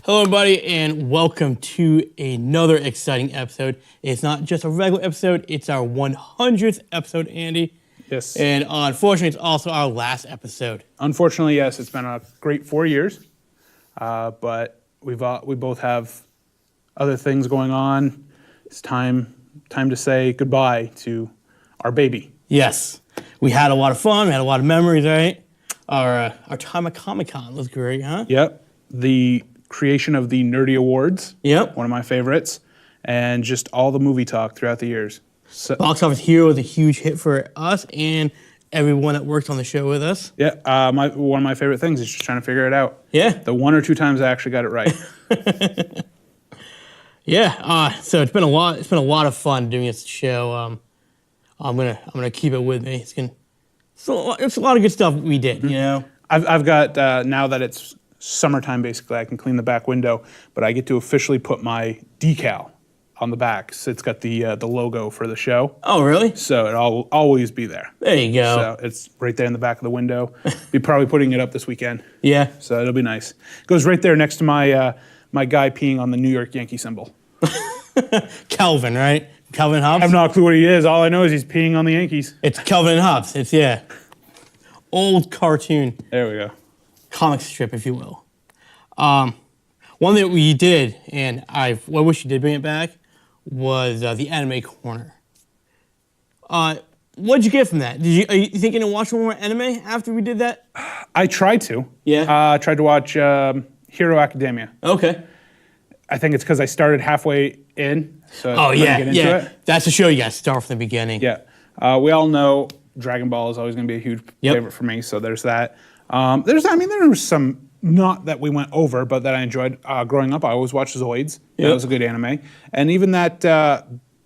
Hello, everybody, and welcome to another exciting episode. It's not just a regular episode, it's our 100th episode, Andy. Yes. And unfortunately, it's also our last episode. Unfortunately, yes, it's been a great 4 years, but we both have other things going on. It's time to say goodbye to our baby. Yes. We had a lot of fun, we had a lot of memories, right? Our time at Comic-Con was great, huh? Yep. The creation of the Nerdy Awards. Yep. One of my favorites. And just all the movie talk throughout the years. So, Box Office Hero was a huge hit for us and everyone that worked on the show with us. yeah, one of my favorite things is just trying to figure it out. Yeah. The 1 or 2 times I actually got it right. Yeah. So it's been a lot. It's been a lot of fun doing this show. I'm gonna keep it with me. It's a lot of good stuff we did. You know. I've got, now that it's summertime, basically, I can clean the back window, but I get to officially put my decal on the back. So it's got the logo for the show. Oh, really? So it'll always be there. There you go. So it's right there in the back of the window. Be probably putting it up this weekend. Yeah. So it'll be nice. It goes right there next to my my guy peeing on the New York Yankee symbol. Calvin, right? Calvin Hobbes? I have no clue what he is. All I know is he's peeing on the Yankees. It's Calvin and Hobbes. It's, yeah. Old cartoon. There we go. Comic strip, if you will. One thing that we did, and I wish you did bring it back, was the anime corner. What'd you get from that? Are you thinking of watching more anime after we did that? I tried to. Yeah? I tried to watch Hero Academia. Okay. I think it's because I started halfway in. So Oh, I yeah, couldn't get into it. That's the show you got to start from the beginning. Yeah. We all know Dragon Ball is always going to be a huge favorite for me, so there's that. There was some, not that we went over, but that I enjoyed growing up. I always watched Zoids. Yep. That was a good anime. And even that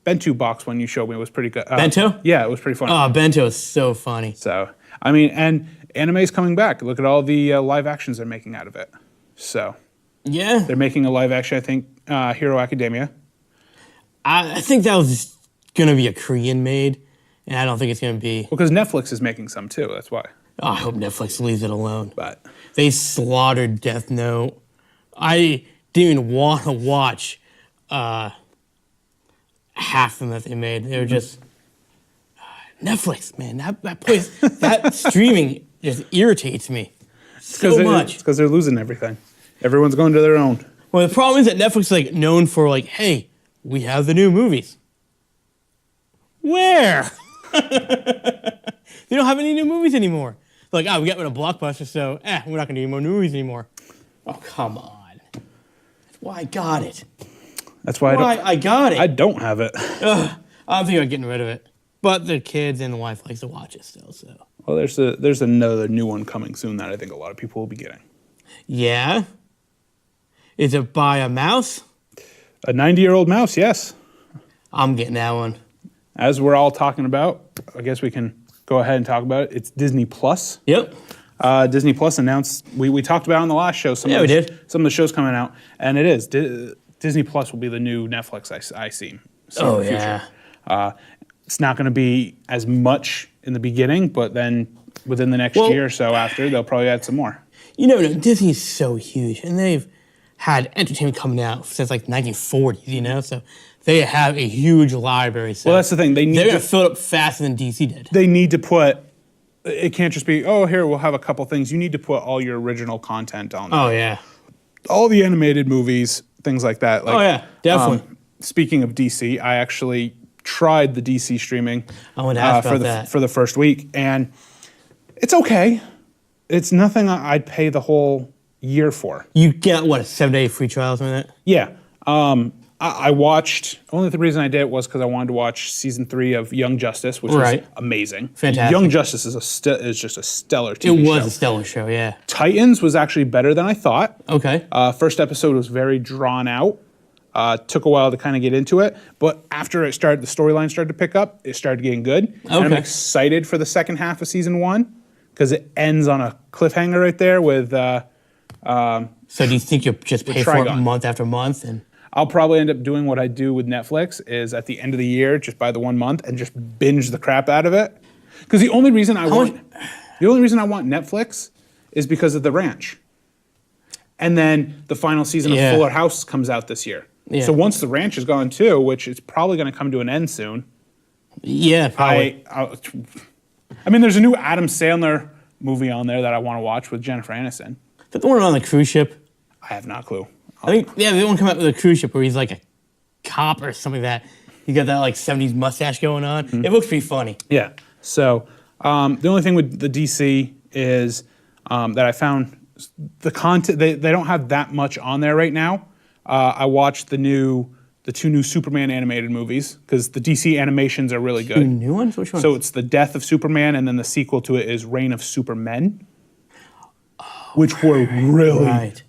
Bento box one you showed me was pretty good. Bento? Yeah, it was pretty funny. Oh, Bento is so funny. So, and anime's coming back. Look at all the live actions they're making out of it. So, Yeah. they're making a live action, I think, Hero Academia. I think that was going to be a Korean made, and I don't think it's going to be. Well, because Netflix is making some too, that's why. Oh, I hope Netflix leaves it alone. But They slaughtered Death Note. I didn't even want to watch half of them that they made. They were just Netflix, man. That place, that streaming just irritates me so much. It's because they're losing everything. Everyone's going to their own. Well, the problem is that Netflix is like known for like, hey, we have the new movies. Where? They don't have any new movies anymore. Like, we got rid of Blockbuster, so we're not going to do more movies anymore. Oh, come on. That's why I got it. That's why I got it. I don't have it. I don't think I'm getting rid of it. But the kids and the wife likes to watch it still, so. Well, there's another new one coming soon that I think a lot of people will be getting. Yeah? Is it by a mouse? A 90-year-old mouse, yes. I'm getting that one. As we're all talking about, I guess we can go ahead and talk about it. It's Disney Plus. Yep. Disney Plus announced, we talked about it on the last show. Some of the shows coming out, and it is. Disney Plus will be the new Netflix I see in the future. It's not going to be as much in the beginning, but then within the next year or so after, they'll probably add some more. You know, Disney's so huge, and they've had entertainment coming out since like 1940s, you know? So they have a huge library. So well, that's the thing. They're going to fill it up faster than DC did. They need to put, it can't just be, oh, here, we'll have a couple things. You need to put all your original content on there. Oh, yeah. All the animated movies, things like that. Like, oh, yeah, definitely. Speaking of DC, I actually tried the DC streaming for the first week, and it's okay. It's nothing I'd pay the whole year for. You get, what, a 7-day free trial or something like that? Yeah. I watched, only the reason I did it was because I wanted to watch season 3 of Young Justice, which was amazing. Fantastic. Young Justice is just a stellar TV show. It was a stellar show, yeah. Titans was actually better than I thought. Okay. First episode was very drawn out. Took a while to kind of get into it, but after it started, the storyline started to pick up. It started getting good. Okay. And I'm excited for the second half of season 1 because it ends on a cliffhanger right there with. So do you think you'll just pay for it month after month? And I'll probably end up doing what I do with Netflix is at the end of the year, just buy the 1 month and just binge the crap out of it. Because the only reason I want Netflix is because of the ranch. And then the final season of Fuller House comes out this year. Yeah. So once The Ranch is gone too, which is probably going to come to an end soon. Yeah, probably. I mean, there's a new Adam Sandler movie on there that I want to watch with Jennifer Aniston. Is that the one on the cruise ship? I have no clue. I think, the one come out with a cruise ship where he's like a cop or something like that. He got that like 70s mustache going on. Mm-hmm. It looks pretty funny. Yeah. So the only thing with the DC is that I found the content, they don't have that much on there right now. I watched the two new Superman animated movies because the DC animations are really good. Two new ones? Which one? So it's The Death of Superman, and then the sequel to it is Reign of Supermen, which were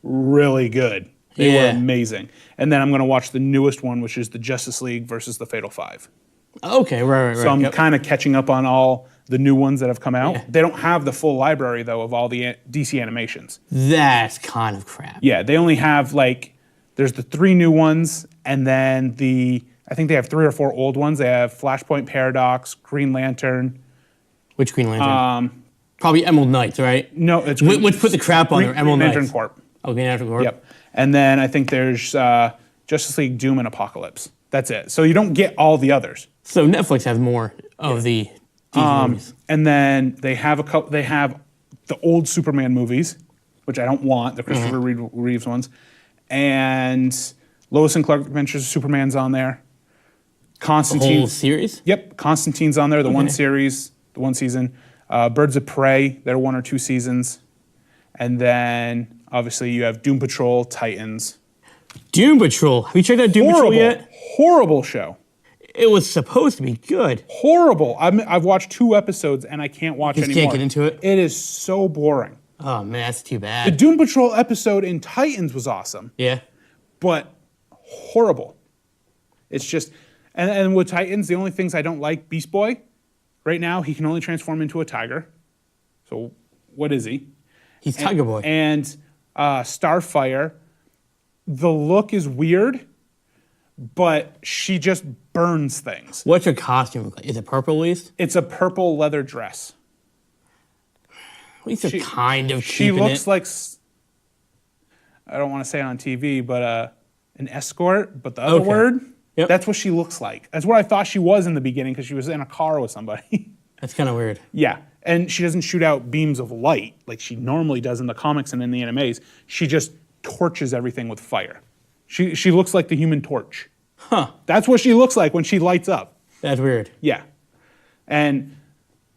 really good. They were amazing. And then I'm going to watch the newest one, which is the Justice League versus the Fatal Five. Okay, right. So I'm kind of catching up on all the new ones that have come out. Yeah. They don't have the full library, though, of all the DC animations. That's kind of crap. Yeah, they only have, there's the 3 new ones, and then I think they have 3 or 4 old ones. They have Flashpoint Paradox, Green Lantern. Which Green Lantern? Probably Emerald Knights, right? No, it's let's put the crap on there. Emerald Knights. Green Lantern Corp. Oh, Green Lantern Corp. Yep. And then I think there's Justice League, Doom, and Apocalypse. That's it. So you don't get all the others. So Netflix has more of the DC movies. And then they have They have the old Superman movies, which I don't want. The Christopher Reeves ones, and Lois and Clark Adventures of Superman's on there. Constantine. The whole series? Yep, Constantine's on there. The one series, the one season. Birds of Prey. They're 1 or 2 seasons, and then obviously you have Doom Patrol, Titans. Doom Patrol. Have you checked out Doom Patrol yet? Horrible show. It was supposed to be good. Horrible. I've watched 2 episodes and I can't watch anymore. You can't get into it? It is so boring. Oh, man, that's too bad. The Doom Patrol episode in Titans was awesome. Yeah. But horrible. It's just, and with Titans, the only things I don't like, Beast Boy, right now, he can only transform into a tiger. So what is he? He's Tiger Boy. And Starfire, the look is weird, but she just burns things. What's her costume look like? Is it purple at least? It's a purple leather dress. At least they're kind of She looks like, I don't want to say it on TV, but an escort, but the other word, that's what she looks like. That's what I thought she was in the beginning because she was in a car with somebody. That's kind of weird. Yeah. And she doesn't shoot out beams of light like she normally does in the comics and in the animes. She just torches everything with fire. She looks like the Human Torch. Huh. That's what she looks like when she lights up. That's weird. Yeah. And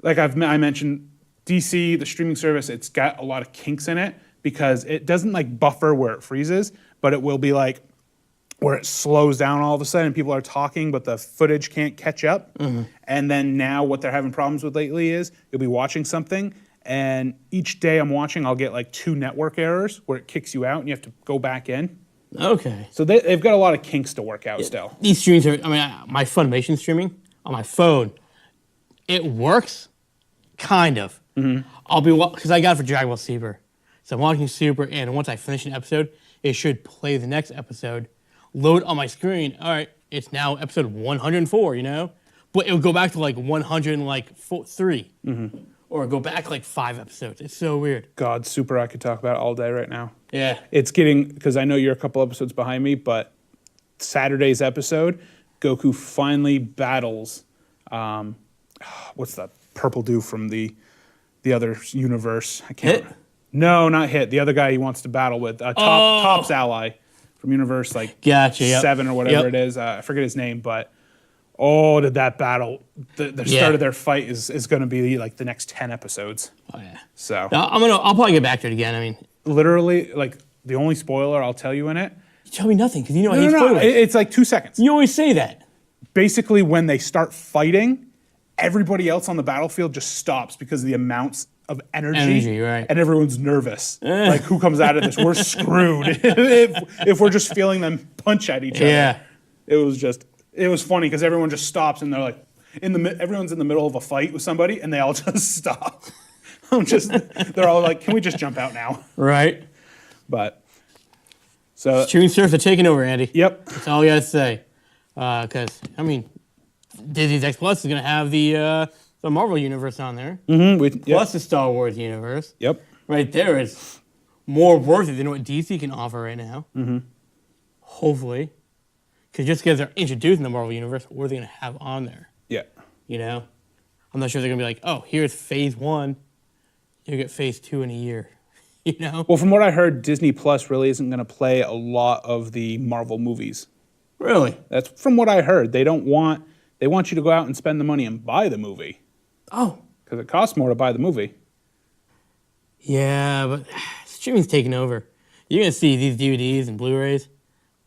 like I mentioned, DC, the streaming service, it's got a lot of kinks in it because it doesn't like buffer where it freezes, but it will be like where it slows down all of a sudden and people are talking, but the footage can't catch up. Mm-hmm. And then now what they're having problems with lately is you'll be watching something and each day I'm watching, I'll get like 2 network errors where it kicks you out and you have to go back in. Okay. So they've got a lot of kinks to work out still. These streams are, my Funimation streaming on my phone, it works, kind of. Mm-hmm. Because I got it for Dragon Ball Super. So I'm watching Super, and once I finish an episode, it should play the next episode, load on my screen. All right, it's now episode 104, But it would go back to like 103. Mm-hmm. Or go back like 5 episodes. It's so weird. God, Super, I could talk about it all day right now. Yeah. It's getting, because I know you're a couple episodes behind me, but Saturday's episode, Goku finally battles, what's that purple dude from the other universe? I can't. Hit? No, not Hit. The other guy he wants to battle with, Top's ally from universe gotcha, 7 or whatever it is. I forget his name, but did that battle, the start of their fight is going to be like the next 10 episodes. Oh, yeah. So I'll probably get back to it again. Literally, like the only spoiler I'll tell you in it. You tell me nothing because I hate spoilers. It's like 2 seconds. You always say that. Basically, when they start fighting, everybody else on the battlefield just stops because of the amounts of energy, right? And everyone's nervous. Like, who comes out of this? We're screwed if we're just feeling them punch at each other. Yeah. It was funny because everyone just stops and they're like, everyone's in the middle of a fight with somebody and they all just stop. They're all like, can we just jump out now? Right. But so streaming service are taking over, Andy. Yep. That's all I gotta say. Because Disney's X Plus is gonna have the Marvel universe on there. Mm-hmm. Plus the Star Wars universe. Yep. Right there is more worth it than what DC can offer right now. Mm-hmm. Hopefully. Because just because they're introducing the Marvel Universe, what are they going to have on there? Yeah. You know? I'm not sure they're going to be like, oh, here's phase 1. You get phase 2 in a year. You know? Well, from what I heard, Disney Plus really isn't going to play a lot of the Marvel movies. Really? That's from what I heard. They want you to go out and spend the money and buy the movie. Oh. Because it costs more to buy the movie. Yeah, but streaming's taking over. You're going to see these DVDs and Blu-rays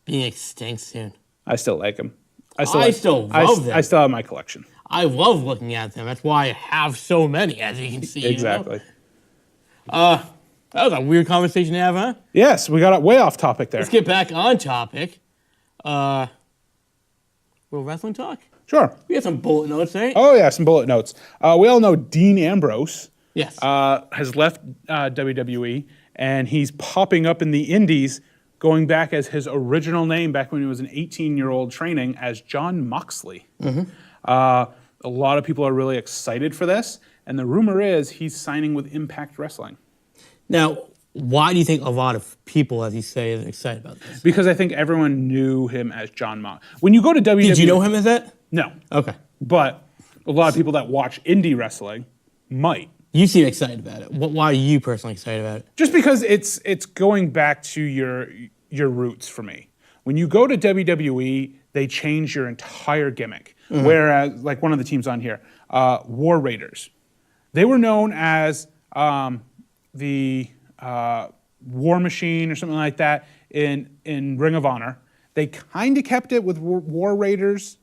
being extinct soon. I still like them. I still love them. I still have my collection. I love looking at them. That's why I have so many, as you can see. Exactly. You know? That was a weird conversation to have, huh? Yes, we got way off topic there. Let's get back on topic. Will wrestling talk? Sure. We have some bullet notes, right? Oh, yeah, some bullet notes. We all know Dean Ambrose Yes. has left WWE, and he's popping up in the indies, going back as his original name back when he was an 18-year-old training as Jon Moxley. Mm-hmm. A lot of people are really excited for this, and the rumor is he's signing with Impact Wrestling. Now, why do you think a lot of people, as you say, are excited about this? Because I think everyone knew him as Jon Moxley. When you go to WWE... Did you know him as that? No. Okay. But a lot of people that watch indie wrestling might. You seem excited about it. Why are you personally excited about it? Just because it's going back to your roots for me. When you go to WWE, they change your entire gimmick. Mm-hmm. Whereas, like one of the teams on here, War Raiders, they were known as the War Machine or something like that in Ring of Honor. They kind of kept it with War Raiders,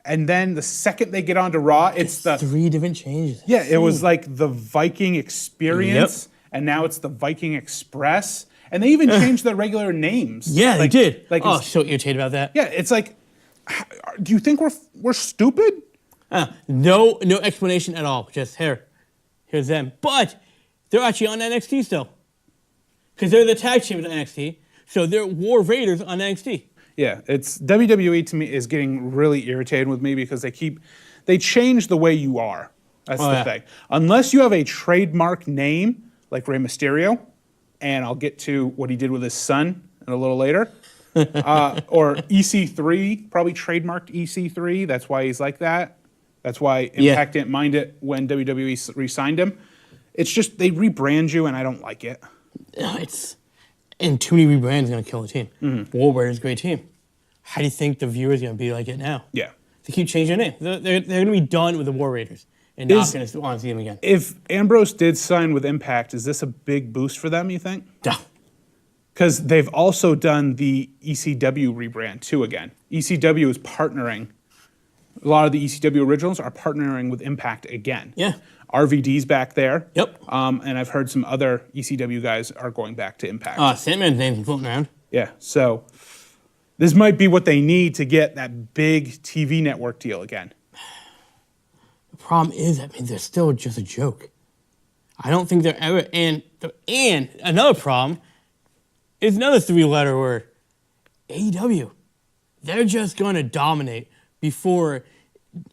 and then the second they get onto Raw, it's the 3 different changes. Yeah, it was like the Viking Experience, Yep. And now it's the Viking Express, and they even changed their regular names. Yeah, they did. Like, So irritated about that. yeah, it's like, do you think we're stupid? No explanation at all. Just here's them. But they're actually on NXT still, because they're the tag team at NXT. So they're War Raiders on NXT. Yeah, it's WWE to me is getting really irritated with me because they change the way you are. That's the thing. Unless you have a trademark name like Rey Mysterio, and I'll get to what he did with his son a little later, or EC3, probably trademarked EC3. That's why he's like that. That's why Impact didn't mind it when WWE re-signed him. It's just they rebrand you, and I don't like it. And too many rebrands is going to kill a team. Mm-hmm. War Raiders is a great team. How do you think the viewers are going to be like it now? Yeah. They keep changing their name. They're going to be done with the War Raiders and not going to want to see them again. If Ambrose did sign with Impact, is this a big boost for them, you think? Yeah. Because they've also done the ECW rebrand, too, again. ECW is partnering. A lot of the ECW originals are partnering with Impact again. Yeah. RVD's back there. Yep. And I've heard some other ECW guys are going back to Impact. Sandman's name's floating around. Yeah, so this might be what they need to get that big TV network deal again. The problem is, they're still just a joke. I don't think they're ever... And another problem is another 3-letter word. AEW. They're just going to dominate before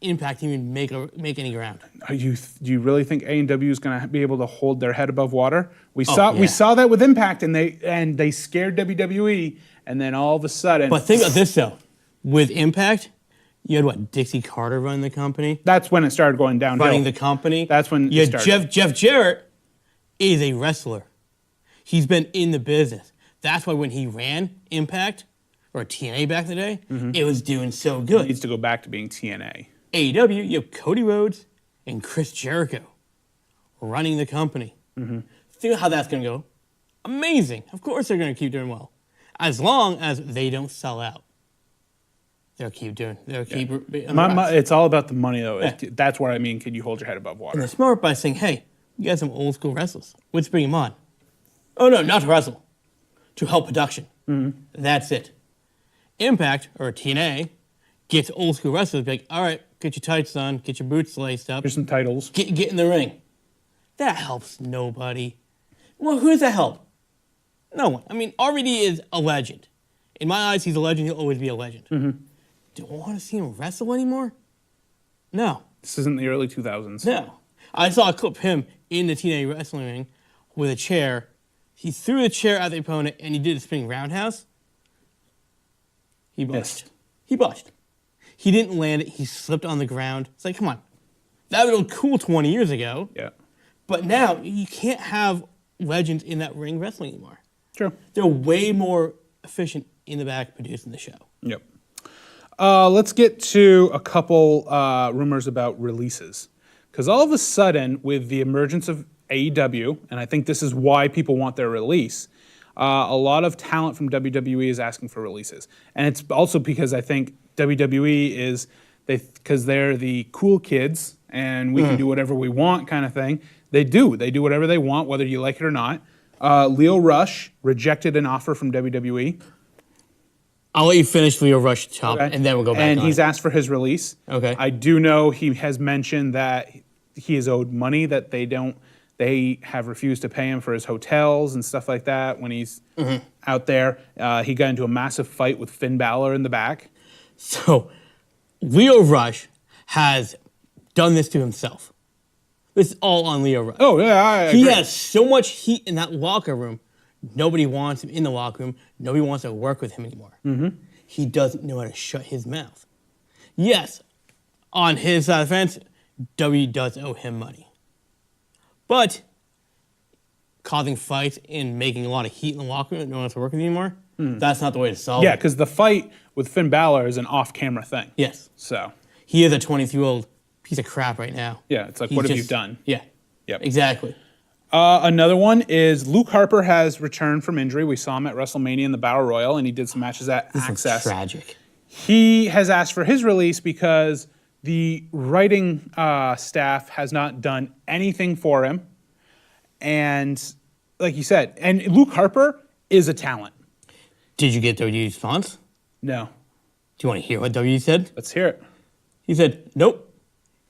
Impact even make any ground. Do you really think AEW is going to be able to hold their head above water? We saw that with Impact, and they scared WWE, and then all of a sudden. But think about this though, with Impact, you had Dixie Carter running the company. That's when it started going downhill. Running the company. That's when you had Jeff Jarrett is a wrestler. He's been in the business. That's why when he ran Impact, or TNA back in the day, it was doing so good. It needs to go back to being TNA. AEW, you have Cody Rhodes and Chris Jericho running the company. Mm-hmm. Think how that's going to go. Amazing. Of course they're going to keep doing well. As long as they don't sell out. They'll keep doing. It's all about the money, though. Yeah. That's what I mean. Can you hold your head above water? And they're smart by saying, hey, you got some old school wrestlers. Let's bring them on. Oh, no, not to wrestle. To help production. Mm-hmm. That's it. Impact, or TNA, gets old school wrestlers, be like, all right, get your tights on, get your boots laced up. Here's some titles. Get in the ring. That helps nobody. Well, who does that help? No one. RVD is a legend. In my eyes, he's a legend. He'll always be a legend. Mm-hmm. Do I want to see him wrestle anymore? No. This isn't the early 2000s. No. I saw a clip of him in the TNA wrestling ring with a chair, He threw the chair at the opponent, and he did a spinning roundhouse. He botched. He botched. He didn't land it. He slipped on the ground. It's like, come on. That would have been cool 20 years ago. Yeah. But now, you can't have legends in that ring wrestling anymore. True. They're way more efficient in the back producing the show. Yep. Let's get to a couple rumors about releases. Because all of a sudden, with the emergence of AEW, and I think this is why people want their release, a lot of talent from WWE is asking for releases. And it's also because I think WWE is, because they're the cool kids, and we can do whatever we want kind of thing. They do. They do whatever they want, whether you like it or not. Leo Rush rejected an offer from WWE. I'll let you finish Leo Rush top, Okay. and then we'll go back And on he's it. asked for his release. Okay. I do know he has mentioned that he is owed money that they have refused to pay him for his hotels and stuff like that when he's out there. He got into a massive fight with Finn Balor in the back. So, Leo Rush has done this to himself. This is all on Leo Rush. Oh, yeah, I agree. He has so much heat in that locker room. Nobody wants him in the locker room. Nobody wants to work with him anymore. He doesn't know how to shut his mouth. Yes, on his side of the fence, W does owe him money. But causing fights and making a lot of heat in the locker room that no one wants to work with you anymore, that's not the way to solve Yeah, it. because the fight with Finn Balor is an off-camera thing. Yes. So, He is a 23-year-old piece of crap right now. yeah, it's like, He's what have you just- done? Yeah. Yep. Exactly. Another one is Luke Harper has returned from injury. We saw him at WrestleMania in the Battle Royal, and he did some matches at This is Access. tragic. He has asked for his release because the writing staff has not done anything for him. And like you said, and Luke Harper is a talent. Did you get WWE's response? No. Do you want to hear what WWE said? Let's hear it. He said, nope,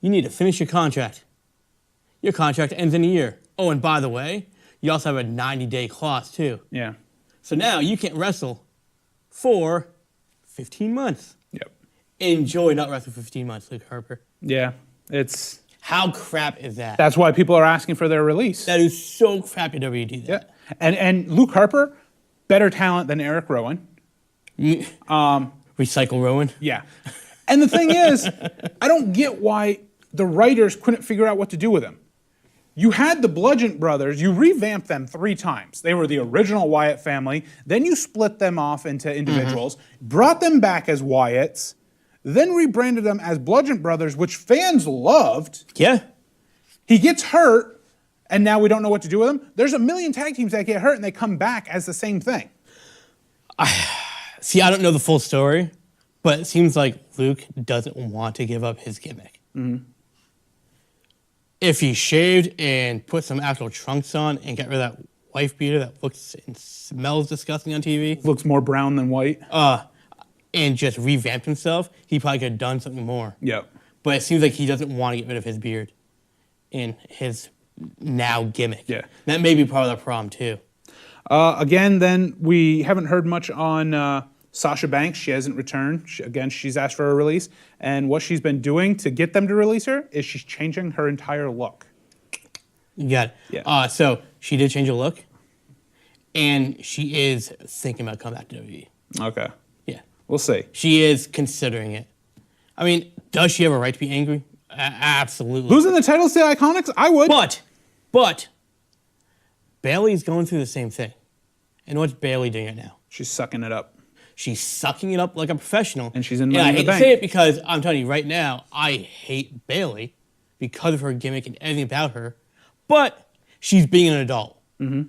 you need to finish your contract. Your contract ends in a year. Oh, and by the way, you also have a 90-day clause, too. Yeah. So now you can't wrestle for 15 months. Yep. Enjoy not wrestling for 15 months, Luke Harper. Yeah. How crap is that? That's why people are asking for their release. That is so crappy WWE do Yeah. that. And Luke Harper, better talent than Eric Rowan. Recycle Rowan. Yeah. And the thing is, I don't get why the writers couldn't figure out what to do with him. You had the Bludgeon Brothers, you revamped them 3 times. They were the original Wyatt family. Then you split them off into individuals, brought them back as Wyatts, then rebranded them as Bludgeon Brothers, which fans loved. Yeah. He gets hurt, and now we don't know what to do with him. There's a million tag teams that get hurt, and they come back as the same thing. See, I don't know the full story, but it seems like Luke doesn't want to give up his gimmick. If he shaved and put some actual trunks on and got rid of that wife beater that looks and smells disgusting on TV, Looks more brown than white. and just revamped himself, he probably could have done something more. Yep. But it seems like he doesn't want to get rid of his beard and his now gimmick. Yeah. That may be part of the problem, too. Again, then we haven't heard much on Sasha Banks. She hasn't returned. She's asked for a release. And what she's been doing to get them to release her is she's changing her entire look. You got it. Yeah. So she did change her look, and she is thinking about coming back to WWE. Okay. Yeah. We'll see. She is considering it. I mean, does she have a right to be angry? Absolutely. Losing the titles to the Iconics? I would. But, Bailey's going through the same thing. And what's Bailey doing right now? She's sucking it up. She's sucking it up like a professional. And she's in I Money in hate the to say Bank. it because I'm telling you right now, I hate Bailey because of her gimmick and everything about her. But she's being an adult. You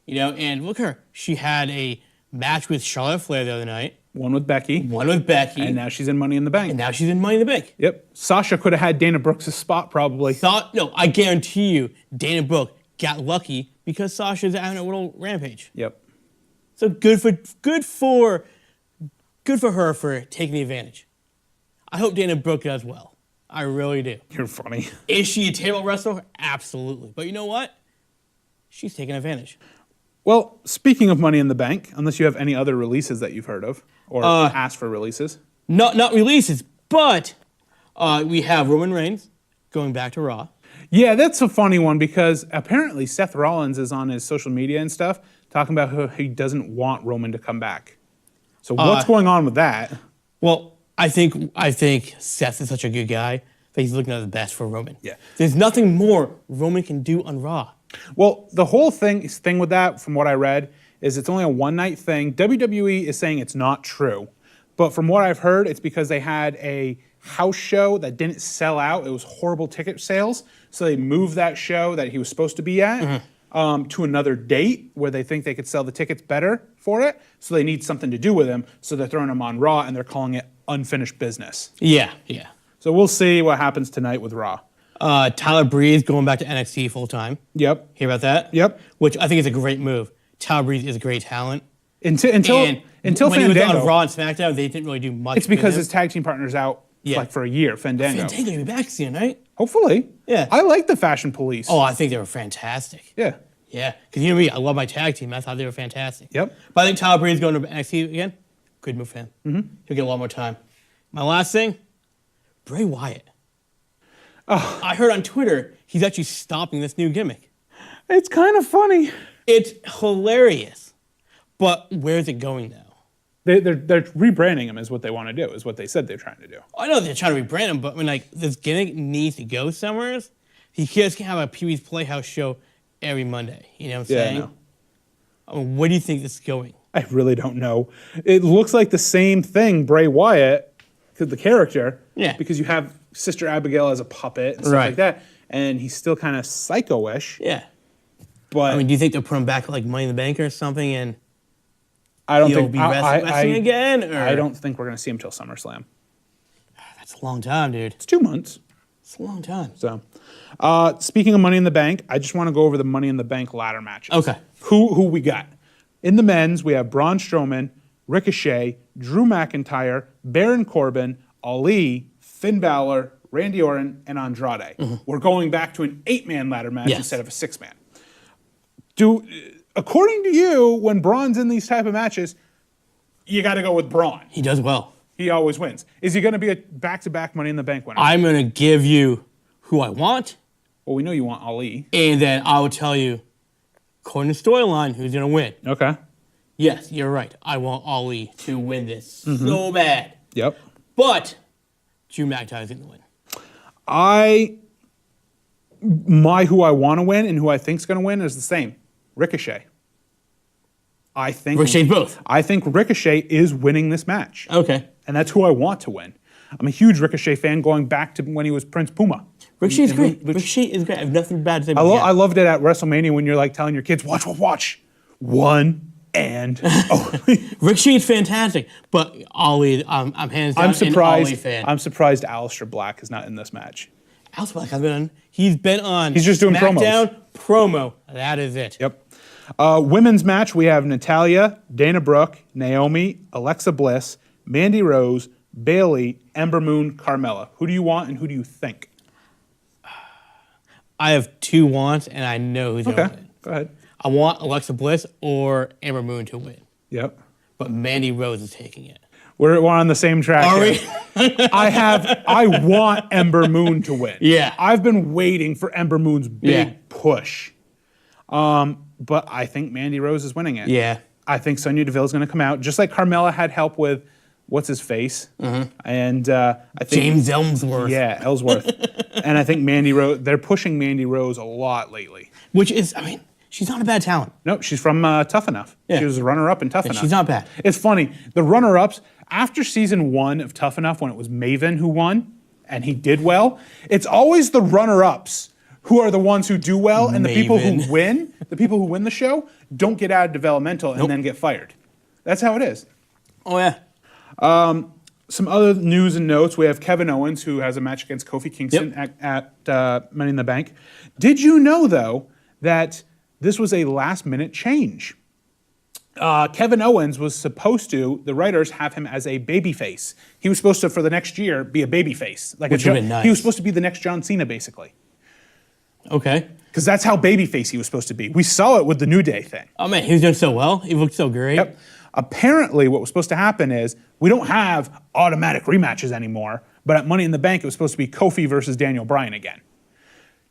know, and look at her. She had a match with Charlotte Flair the other night. One with Becky. One with Becky. And now she's in Money in the Bank. And now she's in Money in the Bank. Yep. Sasha could have had Dana Brooks' spot probably. No, I guarantee you, Dana Brooke got lucky because Sasha's having a little rampage. Yep. So good for her for taking the advantage. I hope Dana Brooke does well. I really do. You're funny. Is she a table wrestler? Absolutely. But you know what? She's taking advantage. Well, speaking of Money in the Bank, unless you have any other releases that you've heard of or asked for releases. Not releases, but we have Roman Reigns going back to Raw. Yeah, that's a funny one because apparently Seth Rollins is on his social media and stuff talking about how he doesn't want Roman to come back. So what's going on with that? Well, I think Seth is such a good guy that he's looking at the best for Roman. Yeah. There's nothing more Roman can do on Raw. Well, the whole thing with that, from what I read, is it's only a one-night thing. WWE is saying it's not true. But from what I've heard, it's because they had a house show that didn't sell out. It was horrible ticket sales. So they moved that show that he was supposed to be at to another date where they think they could sell the tickets better for it. So they need something to do with him. So they're throwing him on Raw, and they're calling it unfinished business. Yeah. So we'll see what happens tonight with Raw. Tyler Breeze going back to NXT full time. Yep. Hear about that? Yep. Which I think is a great move. Tyler Breeze is a great talent. Until when Fandango, he was on Raw and SmackDown, they didn't really do much. It's because with him. his tag team partner's out like for a year. Fandango. Fandango will be back soon, right? Hopefully. Yeah. I like the Fashion Police. Oh, I think they were fantastic. Yeah. Yeah, because you know me, I love my tag team. I thought they were fantastic. Yep. But I think Tyler Breeze going to NXT again, good move for him. Mm-hmm. He'll get a lot more time. My last thing, Bray Wyatt. Oh. I heard on Twitter he's actually stopping this new gimmick. It's kind of funny. It's hilarious. But where's it going now? They're rebranding him is what they want to do, is what they said they're trying to do. I know they're trying to rebrand him, but I mean, like, this gimmick needs to go somewhere. He just can't have a Pee Wee's Playhouse show every Monday. You know what I'm saying? No. I mean, where do you think this is going? I really don't know. It looks like the same thing, Bray Wyatt, the character. Yeah. Because you have Sister Abigail as a puppet and stuff like that, and he's still kind of psycho-ish. Yeah. But I mean, do you think they'll put him back like Money in the Bank or something, and I don't he'll think be wrestling again? Or? I don't think we're going to see him till SummerSlam. That's a long time, dude. It's 2 months. It's a long time. So, speaking of Money in the Bank, I just want to go over the Money in the Bank ladder matches. Okay. Who we got? In the men's, we have Braun Strowman, Ricochet, Drew McIntyre, Baron Corbin, Ali, Finn Balor, Randy Orton, and Andrade. Mm-hmm. We're going back to an 8-man ladder match instead of a 6-man. According to you, when Braun's in these type of matches, you got to go with Braun. He does well. He always wins. Is he going to be a back-to-back Money in the Bank winner? I'm going to give you who I want. Well, we know you want Ali. And then I will tell you, according to storyline, who's going to win. Okay. Yes, you're right. I want Ali to win this so bad. Yep. But Drew McIntyre's going to win. Who I want to win and who I think's going to win is the same. Ricochet. Ricochet's both. I think Ricochet is winning this match. Okay. And that's who I want to win. I'm a huge Ricochet fan going back to when he was Prince Puma. Ricochet's great. Ricochet is great. I have nothing bad to say about him. I loved it at WrestleMania when you're like telling your kids, watch. One and Ricochet's fantastic, but Ali, I'm hands down an Ali fan. I'm surprised Aleister Black is not in this match. Aleister Black has been on. He's been on. He's just doing SmackDown promo. That is it. Yep. Women's match, we have Natalya, Dana Brooke, Naomi, Alexa Bliss, Mandy Rose, Bayley, Ember Moon, Carmella. Who do you want and who do you think? I have two wants, and I know who's going to win. Go ahead. I want Alexa Bliss or Ember Moon to win. Yep. But Mandy Rose is taking it. We're on the same track. Are we? I want Ember Moon to win. Yeah. I've been waiting for Ember Moon's big push. But I think Mandy Rose is winning it. Yeah. I think Sonya Deville is going to come out, just like Carmella had help with what's his face, and I think James Ellsworth. Yeah, Ellsworth. And I think Mandy Rose. They're pushing Mandy Rose a lot lately. Which is, I mean, she's not a bad talent. No, she's from Tough Enough. Yeah. She was a runner-up in Tough Enough. She's not bad. It's funny. The runner-ups after season 1 of Tough Enough, when it was Maven who won, and he did well. It's always the runner-ups who are the ones who do well, and the people who win, the show, don't get out of developmental and then get fired. That's how it is. Oh yeah. Some other news and notes. We have Kevin Owens, who has a match against Kofi Kingston at Money in the Bank. Did you know, though, that this was a last-minute change? Kevin Owens was supposed to, the writers have him as a babyface. He was supposed to, for the next year, be a babyface. Which would have been nice. He was supposed to be the next John Cena, basically. Okay. Because that's how babyface he was supposed to be. We saw it with the New Day thing. Oh, man, he was doing so well. He looked so great. Yep. Apparently, what was supposed to happen is we don't have automatic rematches anymore, but at Money in the Bank, it was supposed to be Kofi versus Daniel Bryan again.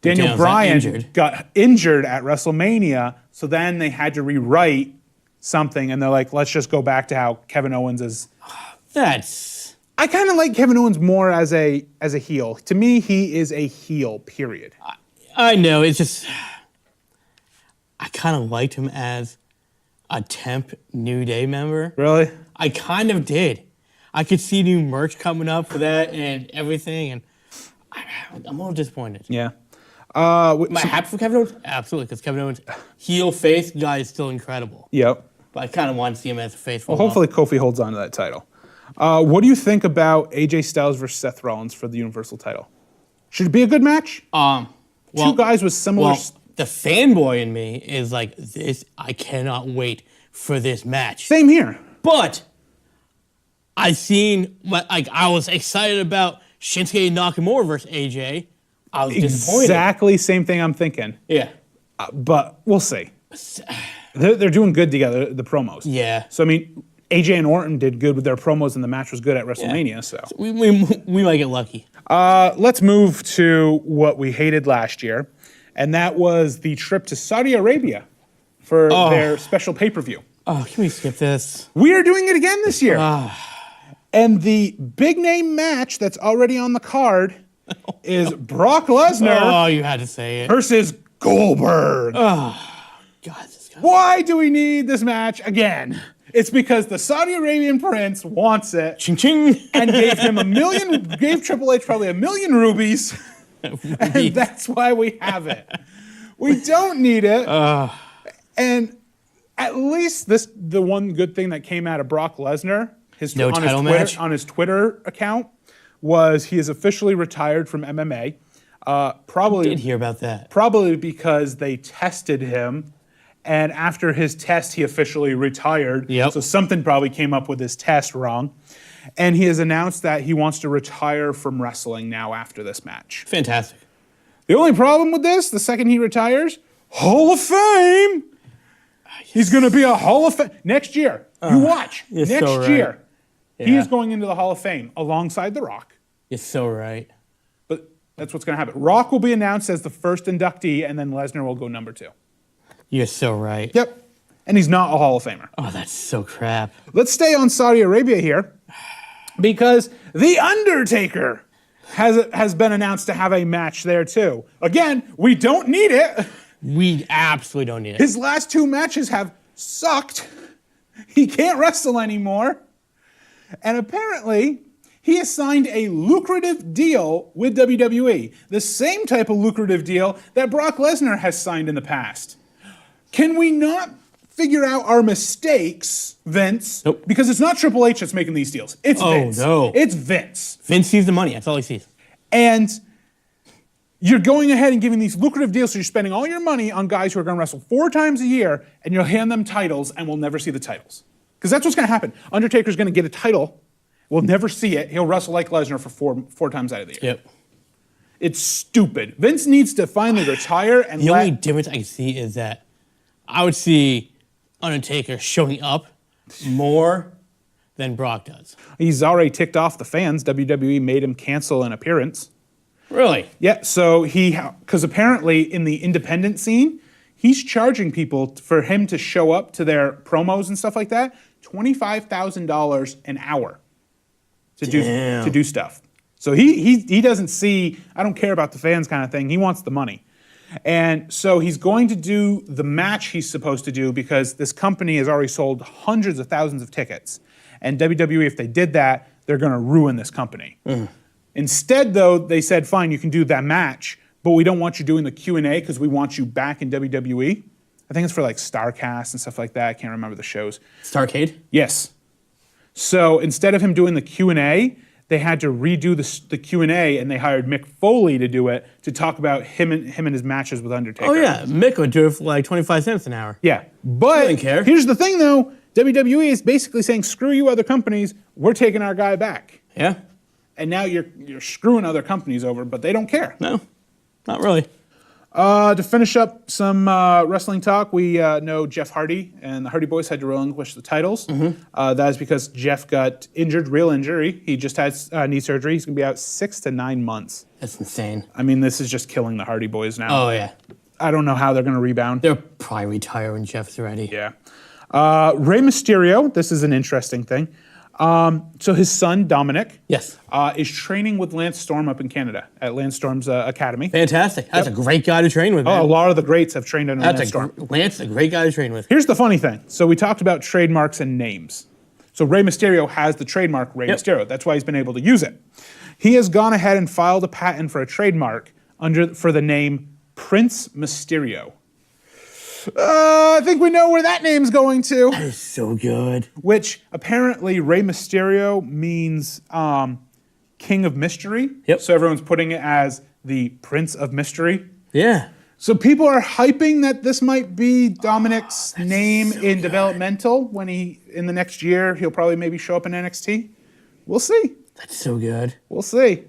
Daniel Bryan got injured at WrestleMania, so then they had to rewrite something, and they're like, let's just go back to how Kevin Owens is. I kind of like Kevin Owens more as a heel. To me, he is a heel, period. I know, it's just... I kind of liked him as a temp New Day member. Really? I kind of did. I could see new merch coming up for that and everything, and I'm a little disappointed. Yeah. Am I happy for Kevin Owens? Absolutely, because Kevin Owens, heel face guy, is still incredible. Yep. But I kind of want to see him as a face. Well, hopefully Kofi holds on to that title. What do you think about AJ Styles versus Seth Rollins for the Universal title? Should it be a good match? Two guys with similar... Well, the fanboy in me is like, this. I cannot wait for this match. Same here. But I was excited about Shinsuke Nakamura versus AJ. I was disappointed. Exactly same thing I'm thinking. Yeah. But we'll see. They're doing good together, the promos. Yeah. So, I mean, AJ and Orton did good with their promos, and the match was good at WrestleMania. Yeah. So we might get lucky. Let's move to what we hated last year, and that was the trip to Saudi Arabia for their special pay-per-view. Oh, can we skip this? We are doing it again this year. And the big name match that's already on the card is Brock Lesnar. Oh, you had to say it. Versus Goldberg. Oh, God. This guy. Why do we need this match again? It's because the Saudi Arabian prince wants it. Ching ching. And gave Triple H probably $1 million rubies. And that's why we have it. We don't need it. And at least the one good thing that came out of Brock Lesnar, on his Twitter account, was he is officially retired from MMA. Probably I did hear about that. Probably because they tested him, and after his test, he officially retired. Yep. So something probably came up with his test wrong. And he has announced that he wants to retire from wrestling now after this match. Fantastic. The only problem with this, the second he retires, Hall of Fame. He's going to be a Hall of Fame next year. You watch. Next year, he is going into the Hall of Fame alongside The Rock. You're so right. But that's what's going to happen. Rock will be announced as the first inductee, and then Lesnar will go number 2. You're so right. Yep. And he's not a Hall of Famer. Oh, that's so crap. Let's stay on Saudi Arabia here, because The Undertaker has been announced to have a match there too. Again, we don't need it. We absolutely don't need it. His last 2 matches have sucked. He can't wrestle anymore. And apparently, he has signed a lucrative deal with WWE. The same type of lucrative deal that Brock Lesnar has signed in the past. Can we not figure out our mistakes, Vince? Nope. Because it's not Triple H that's making these deals. It's Vince. No. It's Vince. Vince sees the money. That's all he sees. And you're going ahead and giving these lucrative deals, so you're spending all your money on guys who are going to wrestle 4 times a year, and you'll hand them titles, and we'll never see the titles. Because that's what's going to happen. Undertaker's going to get a title. We'll never see it. He'll wrestle like Lesnar for four times out of the year. Yep. It's stupid. Vince needs to finally retire and The only difference I see is that I would see Undertaker showing up more than Brock does. He's already ticked off the fans. WWE made him cancel an appearance. Really? Yeah, so because apparently in the independent scene, he's charging people for him to show up to their promos and stuff like that, $25,000 an hour to do stuff. So he doesn't see, I don't care about the fans kind of thing. He wants the money. And so he's going to do the match he's supposed to do because this company has already sold hundreds of thousands of tickets. And WWE, if they did that, they're going to ruin this company. Instead, though, they said, fine, you can do that match, but we don't want you doing the Q&A because we want you back in WWE. I think it's for like StarCast and stuff like that. I can't remember the shows. Starcade? Yes. So instead of him doing the Q&A, they had to redo the Q&A, and they hired Mick Foley to do it to talk about him and his matches with Undertaker. Oh, yeah. Mick would do it for like 25 cents an hour. Yeah. But here's the thing, though. WWE is basically saying, screw you other companies. We're taking our guy back. Yeah. And now you're screwing other companies over, but they don't care. No, not really. To finish up some wrestling talk, we know Jeff Hardy and the Hardy Boys had to relinquish the titles. That is because Jeff got injured, real injury. He just had knee surgery. He's going to be out 6 to 9 months. That's insane. I mean, this is just killing the Hardy Boys now. Oh, yeah. I don't know how they're going to rebound. They'll probably retire when Jeff's ready. Yeah. Rey Mysterio, this is an interesting thing. So his son, Dominic, Yes. is training with Lance Storm up in Canada at Lance Storm's academy. Fantastic. That's a great guy to train with, man. Oh, a lot of the greats have trained under Lance Storm. Lance is a great guy to train with. Here's the funny thing. So we talked about trademarks and names. So Rey Mysterio has the trademark Rey Mysterio. That's why he's been able to use it. He has gone ahead and filed a patent for a trademark for the name Prince Mysterio. I think we know where that name's going to. That is so good. Which apparently Rey Mysterio means King of Mystery. Yep. So everyone's putting it as the Prince of Mystery. Yeah. So people are hyping that this might be Dominic's name in developmental when in the next year, he'll probably maybe show up in NXT. We'll see. That's so good. We'll see.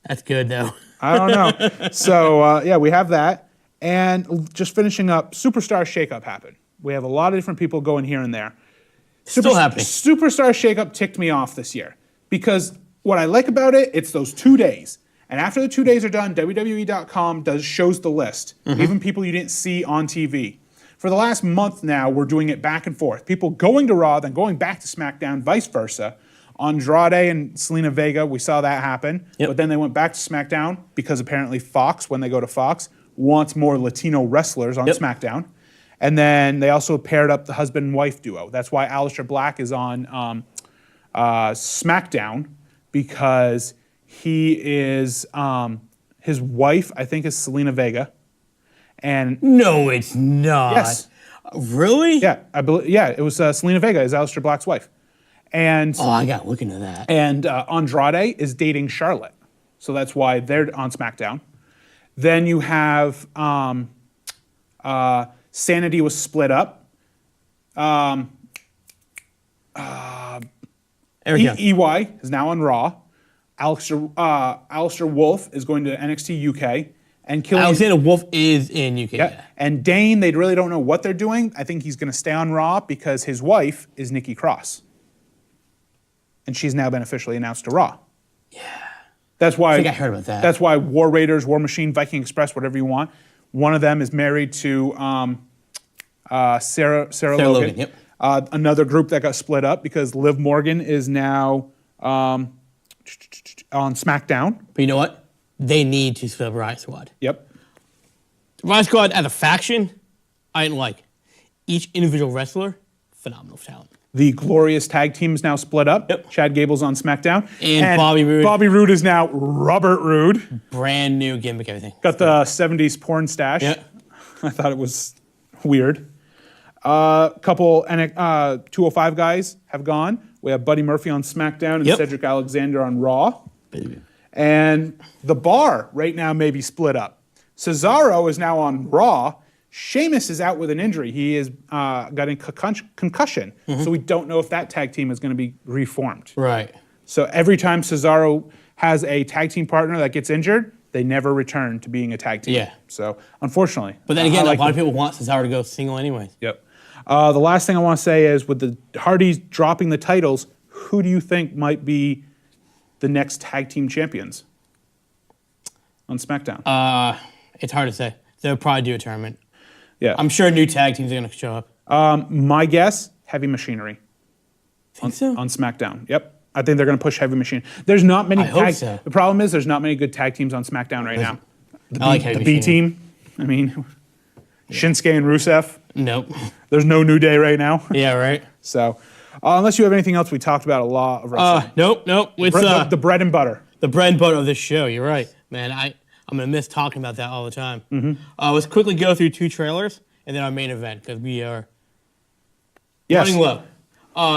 That's good, though. I don't know. So, yeah, we have that. And just finishing up, Superstar Shakeup happened. We have a lot of different people going here and there. Still happening. Superstar Shakeup ticked me off this year because what I like about it, it's those 2 days. And after the 2 days are done, WWE.com shows the list, even people you didn't see on TV. For the last month now, we're doing it back and forth. People going to Raw, then going back to SmackDown, vice versa. Andrade and Selena Vega, we saw that happen. Yep. But then they went back to SmackDown because apparently Fox, when they go to Fox, wants more Latino wrestlers on SmackDown. And then they also paired up the husband and wife duo. That's why Aleister Black is on SmackDown, because he is, his wife, I think, is Selena Vega. And no, it's not. Yes. Really? Yeah, it was Selena Vega is Aleister Black's wife. And I got to look into that. And Andrade is dating Charlotte. So that's why they're on SmackDown. Then you have Sanity was split up. EY is now on Raw. Aleister Wolf is going to NXT UK. And Alexander Wolf is in UK. Yeah. And Dane, they really don't know what they're doing. I think he's going to stay on Raw because his wife is Nikki Cross. And she's now been officially announced to Raw. Yeah. That's why I think I heard about that. That's why War Raiders, War Machine, Viking Express, whatever you want. One of them is married to Sarah Logan. Yep. Another group that got split up because Liv Morgan is now on SmackDown. But you know what? They need to split up Riot Squad. Yep. Riot Squad as a faction, I didn't like. Each individual wrestler, phenomenal talent. The Glorious Tag Team is now split up. Yep. Chad Gable's on SmackDown. And Bobby Roode. Bobby Roode is now Robert Roode. Brand new gimmick, everything. Got the 70s porn stash. Yeah. I thought it was weird. Couple 205 guys have gone. We have Buddy Murphy on SmackDown and Cedric Alexander on Raw. Baby. And the Bar right now may be split up. Cesaro is now on Raw. Sheamus is out with an injury. He is got a concussion. So we don't know if that tag team is going to be reformed. Right. So every time Cesaro has a tag team partner that gets injured, they never return to being a tag team. Yeah. So unfortunately. But then again, a lot of people want Cesaro to go single anyways. Yep. The last thing I want to say is with the Hardys dropping the titles, who do you think might be the next tag team champions on SmackDown? It's hard to say. They'll probably do a tournament. Yeah. I'm sure new tag teams are going to show up. My guess, Heavy Machinery on SmackDown. Yep. I think they're going to push Heavy Machine. There's not many. The problem is there's not many good tag teams on SmackDown right now. The B team. I mean, Shinsuke and Rusev. Nope. There's no New Day right now. Yeah, right. So, unless you have anything else, we taled about a lot of wrestling. Nope. It's the bread and butter. The bread and butter of this show. You're right, man. I'm gonna miss talking about that all the time. Let's quickly go through 2 trailers and then our main event because we are running low.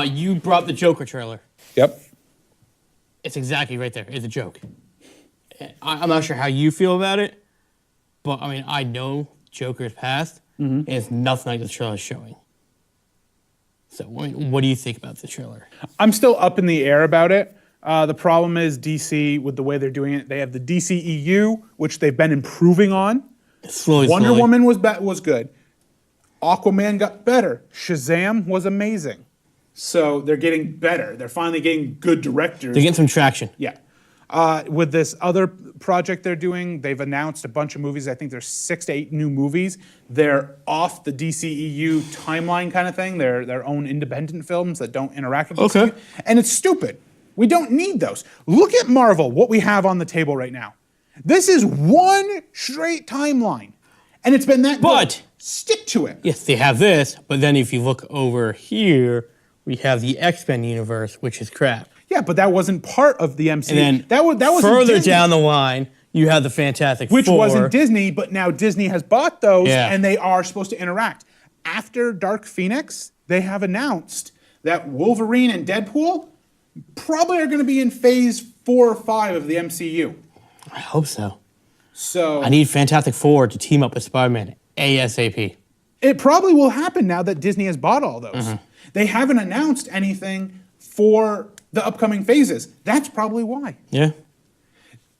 You brought the Joker trailer. Yep. It's exactly right there. It's a joke. I'm not sure how you feel about it, but I mean, I know Joker's past, and it's nothing like the trailer's showing. So, what do you think about the trailer? I'm still up in the air about it. The problem is DC, with the way they're doing it, they have the DCEU, which they've been improving on. Wonder Woman was good. Aquaman got better. Shazam was amazing. So they're getting better. They're finally getting good directors. They're getting some traction. Yeah. With this other project they're doing, they've announced a bunch of movies. I think there's 6 to 8 new movies. They're off the DCEU timeline kind of thing. They're their own independent films that don't interact with DC. And it's stupid. We don't need those. Look at Marvel, what we have on the table right now. This is one straight timeline. And it's been that good. Stick to it. Yes, they have this, but then if you look over here, we have the X-Men universe, which is crap. Yeah, but that wasn't part of the MCU. And then that was further Disney. down the line, you have the Fantastic Four. Which wasn't Disney, but now Disney has bought those, and they are supposed to interact. After Dark Phoenix, they have announced that Wolverine and Deadpool probably are going to be in phase 4 or 5 of the MCU. I hope so. So I need Fantastic Four to team up with Spider-Man ASAP. It probably will happen now that Disney has bought all those. They haven't announced anything for the upcoming phases. That's probably why. Yeah.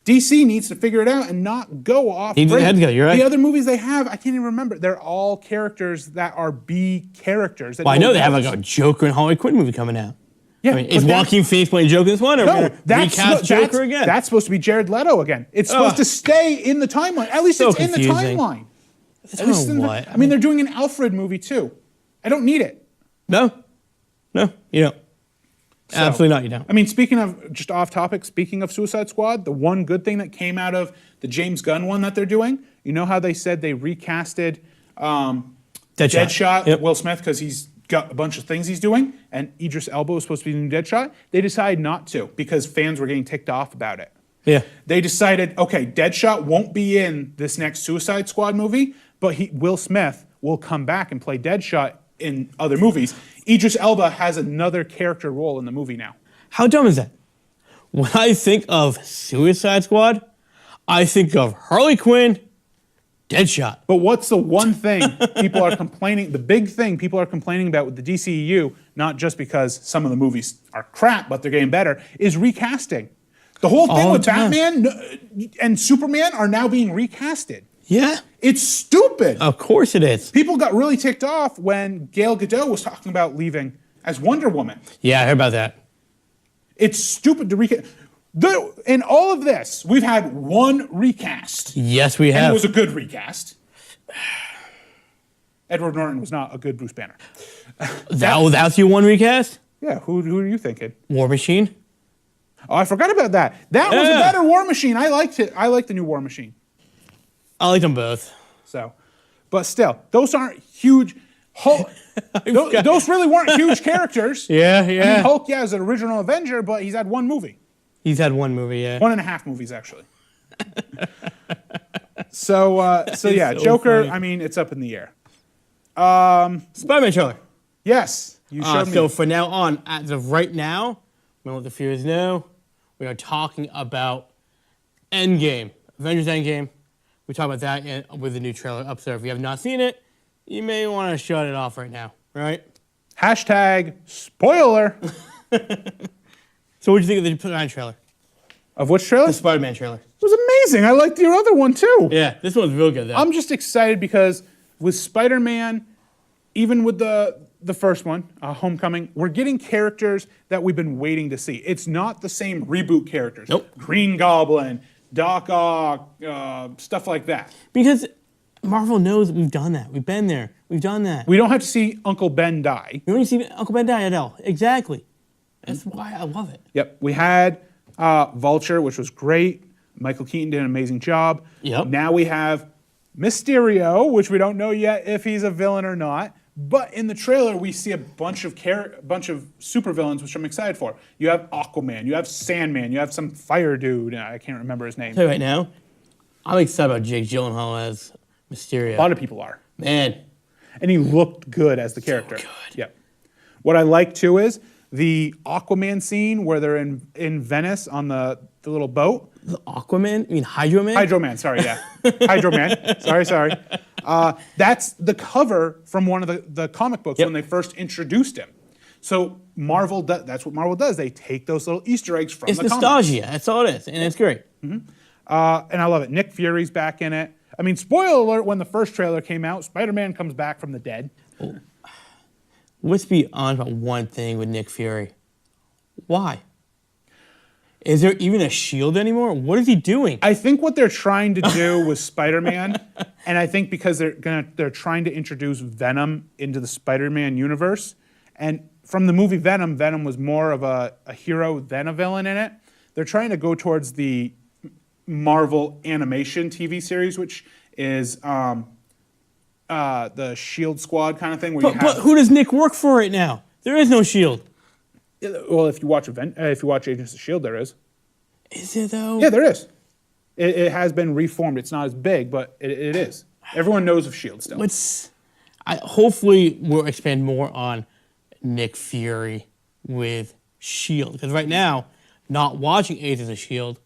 DC needs to figure it out and not go off. You're right. The other movies they have, I can't even remember. They're all characters that are B characters. Well, I know they have like a Joker and Harley Quinn movie coming out. Yeah, I mean, is Joaquin Phoenix playing Joker in this one? Or recast Joker again? That's supposed to be Jared Leto again. It's supposed to stay in the timeline. At least it's confusing. in the timeline. At least I mean, they're doing an Alfred movie too. I don't need it. No, you don't. So, absolutely not, you don't. I mean, speaking of, just off topic, speaking of Suicide Squad, the one good thing that came out of the James Gunn one that they're doing, you know how they said they recasted Deadshot Will Smith because he's got a bunch of things he's doing, and Idris Elba was supposed to be the new Deadshot? They decided not to because fans were getting ticked off about it. Yeah. They decided, okay, Deadshot won't be in this next Suicide Squad movie, but Will Smith will come back and play Deadshot in other movies. Idris Elba has another character role in the movie now. How dumb is that? When I think of Suicide Squad, I think of Harley Quinn, Deadshot. But what's the one thing people are complaining, the big thing people are complaining about with the DCEU, not just because some of the movies are crap, but they're getting better, is recasting. The whole thing with Batman and Superman are now being recasted. Yeah. It's stupid. Of course it is. People got really ticked off when Gal Gadot was talking about leaving as Wonder Woman. Yeah, I heard about that. It's stupid to recast. In all of this, we've had one recast. Yes, we have. And it was a good recast. Edward Norton was not a good Bruce Banner. That's your one recast? Yeah, who are you thinking? War Machine? Oh, I forgot about that. That was a better War Machine. I liked it. I liked the new War Machine. I like them both. So, but still, those aren't huge. Those really weren't huge characters. Yeah. I mean, Hulk, is an original Avenger, but he's had one movie. He's had one movie, yeah. 1.5 movies, actually. So yeah, so Joker, funny. I mean, it's up in the air. Spider-Man trailer. Yes, you showed me. So for now on, as of right now, we let the viewers know, we are talking about Endgame. Avengers Endgame. We talk about that with the new trailer up there. If you have not seen it, you may want to shut it off right now, right? #spoiler. So what did you think of the Spider-Man trailer? Of which trailer? The Spider-Man trailer. It was amazing. I liked your other one too. Yeah, this one's real good though. I'm just excited because with Spider-Man, even with the first one, Homecoming, we're getting characters that we've been waiting to see. It's not the same reboot characters. Nope. Green Goblin, Doc Ock, stuff like that. Because Marvel knows we've done that. We've been there. We've done that. We don't have to see Uncle Ben die. We don't need to see Uncle Ben die at all. Exactly. That's why I love it. Yep. We had Vulture, which was great. Michael Keaton did an amazing job. Yep. Now we have Mysterio, which we don't know yet if he's a villain or not. But in the trailer, we see a bunch of supervillains, which I'm excited for. You have Aquaman, you have Sandman, you have some fire dude. I can't remember his name. I'll tell you right now, I'm excited about Jake Gyllenhaal as Mysterio. A lot of people are. Man. And he looked good as the character. So good. Yep. What I like too is the Aquaman scene where they're in Venice on the little boat. The Aquaman? You mean Hydro Man? Hydro Man, sorry, yeah. Hydro Man. Sorry. That's the cover from one of the comic books when they first introduced him. So that's what Marvel does. They take those little Easter eggs from the comics. It's nostalgia. That's all it is. And it's great. Mm-hmm. And I love it. Nick Fury's back in it. I mean, spoiler alert, when the first trailer came out, Spider-Man comes back from the dead. Let's be honest about one thing with Nick Fury. Why? Is there even a shield anymore? What is he doing? I think what they're trying to do with Spider-Man, and I think because they're trying to introduce Venom into the Spider-Man universe, and from the movie Venom, Venom was more of a hero than a villain in it. They're trying to go towards the Marvel animation TV series, which is the Shield Squad kind of thing. But who does Nick work for right now? There is no Shield. Well, if you watch Agents of S.H.I.E.L.D., there is. Is it though? Yeah, there is. It has been reformed. It's not as big, but it is. Everyone knows of S.H.I.E.L.D. still. Hopefully we'll expand more on Nick Fury with S.H.I.E.L.D. Because right now, not watching Agents of S.H.I.E.L.D.,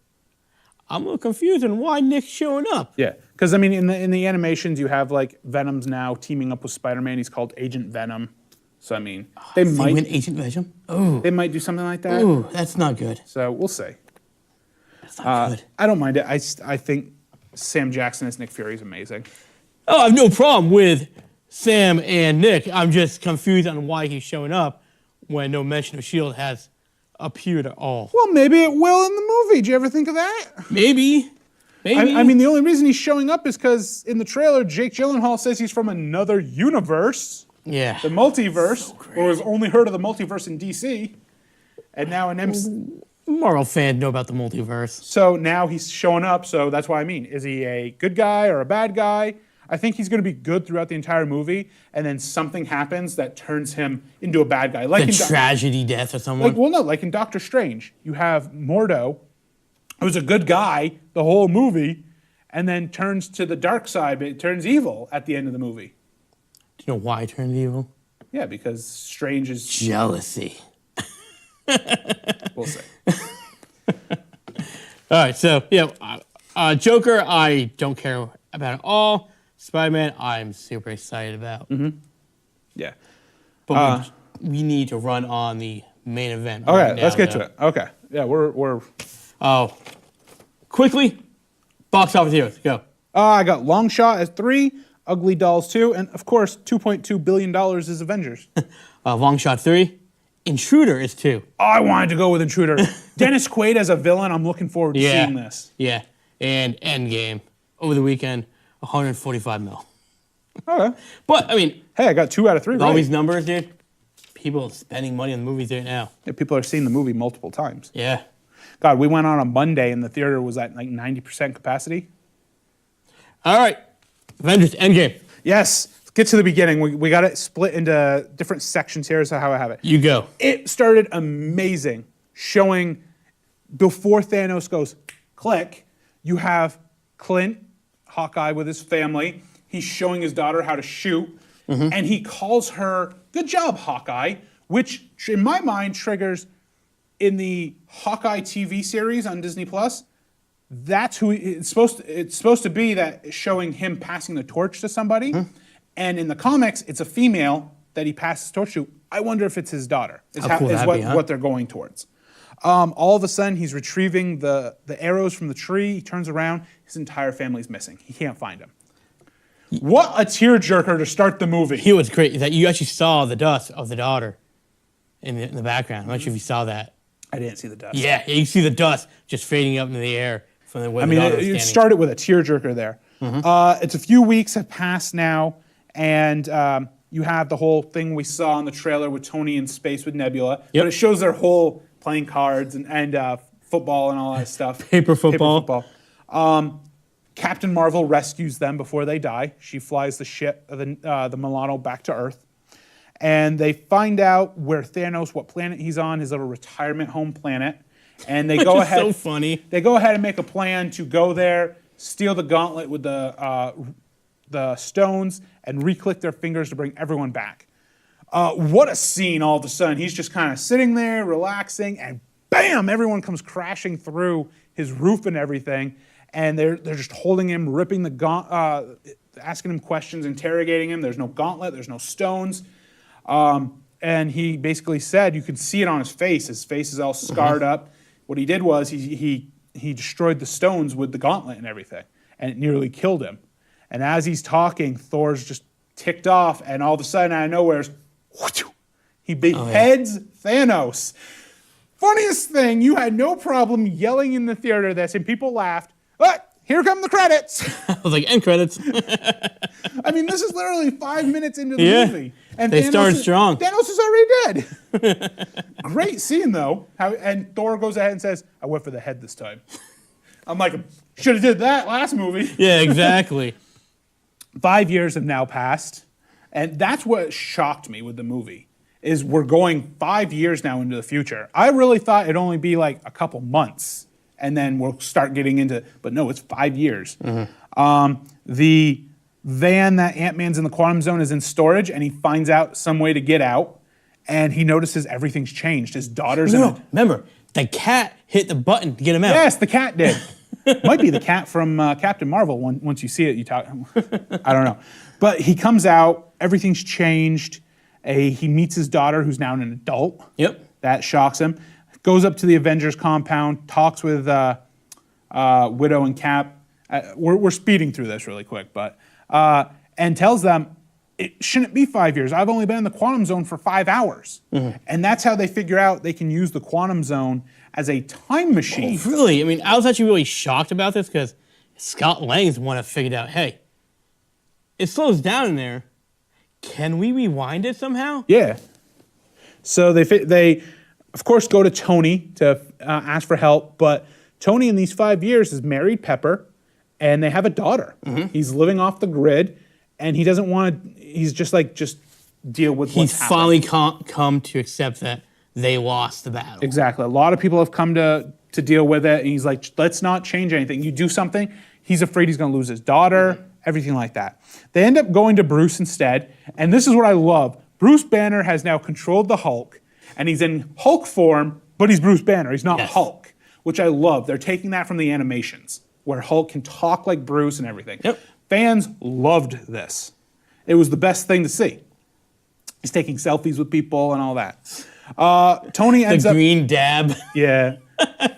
I'm a little confused on why Nick's showing up. Yeah, because I mean, in the animations, you have like Venom's now teaming up with Spider-Man. He's called Agent Venom. So I mean, they might win Agent Venom. Oh, they might do something like that. Oh, that's not good. So we'll see. That's not good. I don't mind it. I think Sam Jackson as Nick Fury is amazing. Oh, I have no problem with Sam and Nick. I'm just confused on why he's showing up when no mention of S.H.I.E.L.D. has appeared at all. Well, maybe it will in the movie. Did you ever think of that? Maybe. I mean, the only reason he's showing up is because in the trailer, Jake Gyllenhaal says he's from another universe. Yeah. The multiverse, or has only heard of the multiverse in DC, and now in MCU. Marvel fans know about the multiverse. So now he's showing up, so that's what I mean. Is he a good guy or a bad guy? I think he's going to be good throughout the entire movie, and then something happens that turns him into a bad guy. Like a tragedy death or someone? Like in Doctor Strange, you have Mordo, who's a good guy the whole movie, and then turns to the dark side, but it turns evil at the end of the movie. Do you know why he turned evil? Yeah, because Strange is... jealousy. We'll see. All right, so, yeah, Joker, I don't care about at all. Spider-Man, I'm super excited about. Mm-hmm. Yeah. But we need to run on the main event. Okay, right now, let's get to it. Okay. Yeah, we're... Oh. Quickly, box office heroes, go. I got Long Shot as 3, Ugly Dolls 2, and of course, $2.2 billion is Avengers. Long Shot 3. Intruder is 2. Oh, I wanted to go with Intruder. Dennis Quaid as a villain, I'm looking forward to seeing this. Yeah, and Endgame, over the weekend, 145 mil. Okay. But, I mean... Hey, I got 2 out of 3 right. All these numbers, dude, people are spending money on the movies right now. Yeah, people are seeing the movie multiple times. Yeah. God, we went on a Monday and the theater was at like 90% capacity. All right. Avengers Endgame. Yes. Let's get to the beginning. We got it split into different sections here. Is how I have it. You go. It started amazing, showing before Thanos goes click, you have Clint, Hawkeye with his family. He's showing his daughter how to shoot, and he calls her, "Good job, Hawkeye," which in my mind triggers in the Hawkeye TV series on Disney Plus. That's who it's supposed to be, that showing him passing the torch to somebody. And in the comics, it's a female that he passes the torch to. I wonder if it's his daughter. What they're going towards. All of a sudden, he's retrieving the arrows from the tree. He turns around. His entire family's missing. He can't find them. What a tearjerker to start the movie. He was great. That you actually saw the dust of the daughter in the background. I'm not sure if you saw that. I didn't see the dust. Yeah, you see the dust just fading up into the air from the way the daughter was standing. It started with a tearjerker there. It's a few weeks have passed now, and you have the whole thing we saw in the trailer with Tony in space with Nebula. Yep. But it shows their whole playing cards and football and all that stuff. Paper football. Captain Marvel rescues them before they die. She flies the ship, the Milano, back to Earth. And they find out where Thanos, what planet he's on, his little retirement home planet. And they go ahead. So funny. They go ahead and make a plan to go there, steal the gauntlet with the stones, and re-click their fingers to bring everyone back. What a scene! All of a sudden, he's just kind of sitting there, relaxing, and bam! Everyone comes crashing through his roof and everything. And they're just holding him, ripping the asking him questions, interrogating him. There's no gauntlet. There's no stones. And he basically said, you can see it on his face. His face is all scarred up. What he did was he destroyed the stones with the gauntlet and everything, and it nearly killed him. And as he's talking, Thor's just ticked off, and all of a sudden, out of nowhere, he beheads Thanos. Funniest thing, you had no problem yelling in the theater this, and people laughed. But here come the credits. I was like, end credits. I mean, this is literally 5 minutes into the movie. And they started strong. Thanos is already dead. Great scene, though. And Thor goes ahead and says, I went for the head this time. I'm like, should have did that last movie. Yeah, exactly. 5 years have now passed. And that's what shocked me with the movie, is we're going 5 years now into the future. I really thought it'd only be like a couple months, and then we'll start getting into, but no, it's 5 years. The van that Ant-Man's in the quantum zone is in storage, and he finds out some way to get out, and he notices everything's changed. His daughter's in it. Remember, the cat hit the button to get him out. Yes, the cat did. Might be the cat from Captain Marvel. Once you see it, you talk. I don't know. But he comes out, everything's changed. He meets his daughter, who's now an adult. Yep. That shocks him. Goes up to the Avengers compound, talks with Widow and Cap. We're speeding through this really quick, but and tells them it shouldn't be 5 years. I've only been in the quantum zone for 5 hours, and that's how they figure out they can use the quantum zone as a time machine. Oh, really? I mean, I was actually really shocked about this because Scott Lang's one that figured out, hey, it slows down in there. Can we rewind it somehow? Yeah. So they of course, go to Tony to ask for help, but Tony in these 5 years has married Pepper, and they have a daughter. He's living off the grid, and he doesn't want to, he's just deal with what's happening. He's finally come to accept that they lost the battle. Exactly. A lot of people have come to deal with it, and he's like, let's not change anything. You do something, he's afraid he's going to lose his daughter, everything like that. They end up going to Bruce instead, and this is what I love. Bruce Banner has now controlled the Hulk, and he's in Hulk form, but he's Bruce Banner. He's not Hulk, which I love. They're taking that from the animations, where Hulk can talk like Bruce and everything. Yep. Fans loved this. It was the best thing to see. He's taking selfies with people and all that. Tony ends up... The green dab. Yeah.